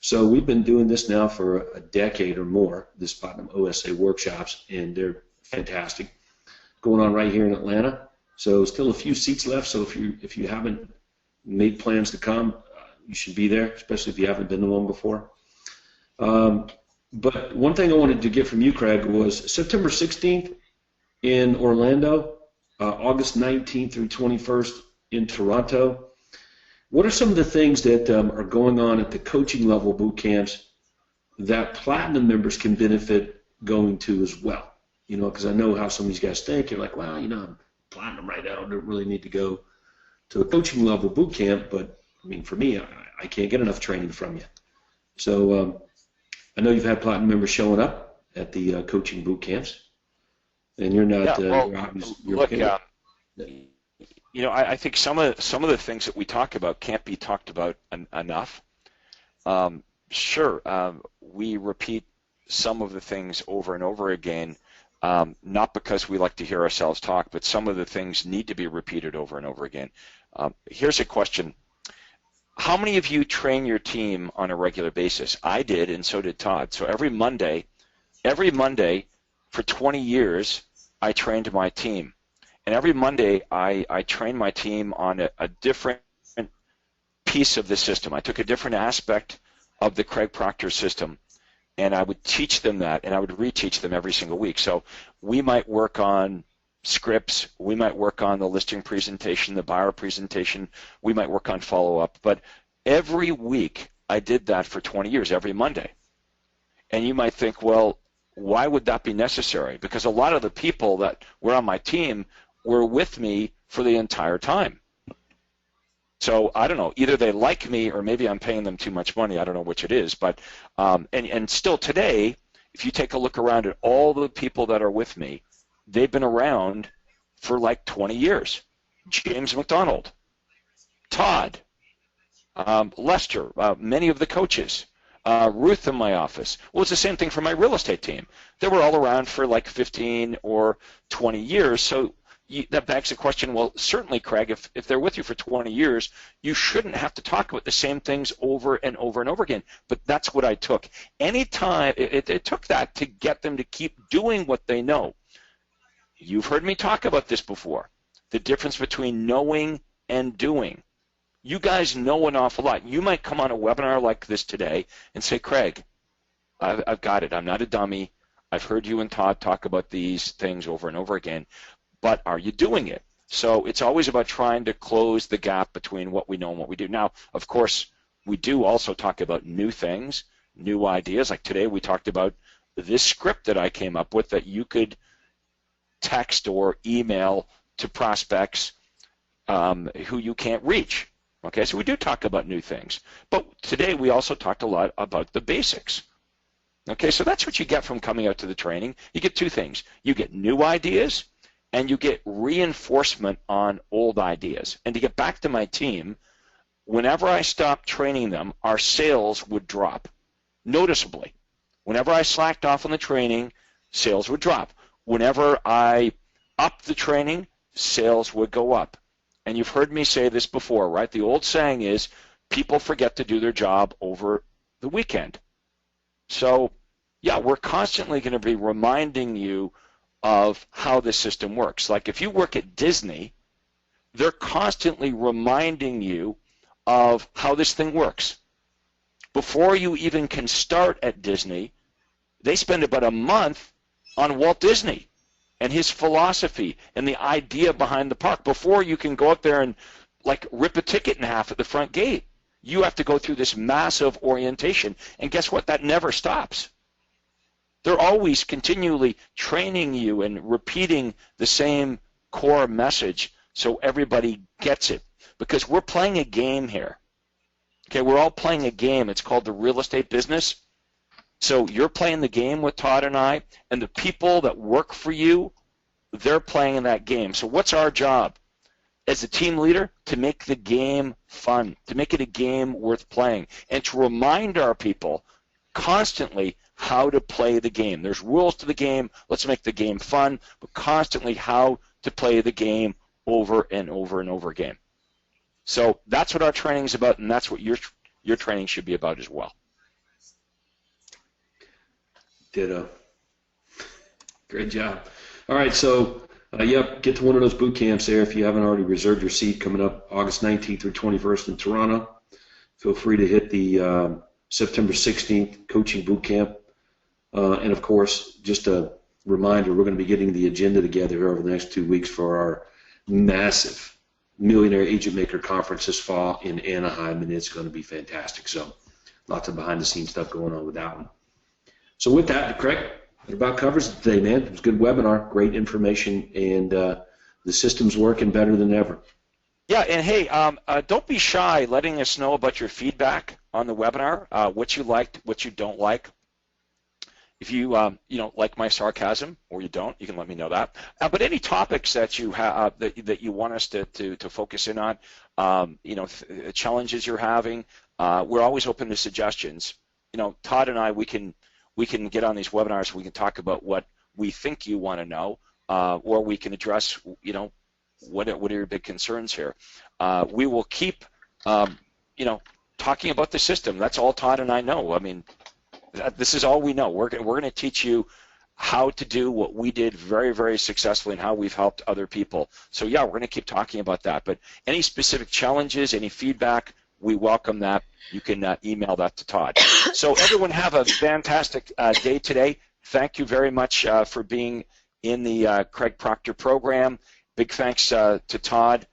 So we've been doing this now for a decade or more, this Platinum OSA workshops, and they're fantastic. Going on right here in Atlanta. So still a few seats left, so if you haven't made plans to come, you should be there, especially if you haven't been to one before. But one thing I wanted to get from you, Craig, was September 16th in Orlando, August 19th through 21st in Toronto. What are some of the things that are going on at the coaching level boot camps that Platinum members can benefit going to as well? Because I know how some of these guys think. You're like, well, I'm Platinum right now. I don't really need to go to a coaching level boot camp. But, I mean, for me, I can't get enough training from you. So I know you've had Platinum members showing up at the coaching boot camps. And you're not I think some of the things that we talk about can't be talked about enough. Sure, we repeat some of the things over and over again, not because we like to hear ourselves talk, but some of the things need to be repeated over and over again. Here's a question. How many of you train your team on a regular basis? I did, and so did Todd. So every Monday for 20 years, I trained my team. And every Monday, I train my team on a different piece of the system. I took a different aspect of the Craig Proctor system, and I would teach them that, and I would reteach them every single week. So we might work on scripts. We might work on the listing presentation, the buyer presentation. We might work on follow-up. But every week, I did that for 20 years, every Monday. And you might think, well, why would that be necessary? Because a lot of the people that were on my team were with me for the entire time. So I don't know, either they like me or maybe I'm paying them too much money. I don't know which it is. But and still today, if you take a look around at all the people that are with me, they've been around for like 20 years. James McDonald, Todd, Lester, many of the coaches, Ruth in my office. Well, it's the same thing for my real estate team. They were all around for like 15 or 20 years. So that begs the question, well, certainly, Craig, if they're with you for 20 years, you shouldn't have to talk about the same things over and over and over again. But that's what I took. Anytime, it took that to get them to keep doing what they know. You've heard me talk about this before, the difference between knowing and doing. You guys know an awful lot. You might come on a webinar like this today and say, Craig, I've got it. I'm not a dummy. I've heard you and Todd talk about these things over and over again, but are you doing it? So it's always about trying to close the gap between what we know and what we do. Now, of course, we do also talk about new things, new ideas. Like today we talked about this script that I came up with that you could text or email to prospects who you can't reach. Okay, so we do talk about new things. But today we also talked a lot about the basics. Okay, so that's what you get from coming out to the training. You get two things. You get new ideas and you get reinforcement on old ideas. And to get back to my team, whenever I stopped training them, our sales would drop noticeably. Whenever I slacked off on the training, sales would drop. Whenever I upped the training, sales would go up. And you've heard me say this before, right? The old saying is, people forget to do their job over the weekend. So, yeah, we're constantly going to be reminding you of how the system works. Like if you work at Disney, they're constantly reminding you of how this thing works. Before you even can start at Disney, they spend about a month on Walt Disney and his philosophy and the idea behind the park before you can go up there and like rip a ticket in half at the front gate. You have to go through this massive orientation, and guess what? That never stops. They're always continually training you and repeating the same core message so everybody gets it, because we're playing a game here. Okay, we're all playing a game. It's called the real estate business. So you're playing the game with Todd and I, and the people that work for you, they're playing in that game. So what's our job as a team leader? To make the game fun, to make it a game worth playing, and to remind our people constantly how to play the game. There's rules to the game. Let's make the game fun, but constantly how to play the game over and over and over again. So that's what our training is about, and that's what your training should be about as well. Ditto. Great job. All right, so yep, get to one of those boot camps there if you haven't already reserved your seat, coming up August 19th through 21st in Toronto. Feel free to hit the September 16th coaching boot camp. And of course, just a reminder, we're going to be getting the agenda together over the next 2 weeks for our massive Millionaire Agent Maker Conference this fall in Anaheim, and it's going to be fantastic. So lots of behind-the-scenes stuff going on with that one. So with that, Craig, that about covers it today, man. It was a good webinar, great information, and the system's working better than ever. Yeah, and hey, don't be shy letting us know about your feedback on the webinar, what you liked, what you don't like. If you like my sarcasm, or you don't, you can let me know that. But any topics that you have that you want us to focus in on, challenges you're having, we're always open to suggestions. Todd and I, we can get on these webinars. We can talk about what we think you want to know, or we can address, what are your big concerns here. We will keep, talking about the system. That's all Todd and I know. I mean, this is all we know. We're going to teach you how to do what we did very, very successfully and how we've helped other people. So yeah, we're going to keep talking about that. But any specific challenges, any feedback, we welcome that. You can email that to Todd. So everyone have a fantastic day today. Thank you very much for being in the Craig Proctor program. Big thanks to Todd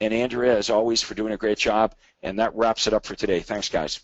and Andrea, as always, for doing a great job. And that wraps it up for today. Thanks, guys.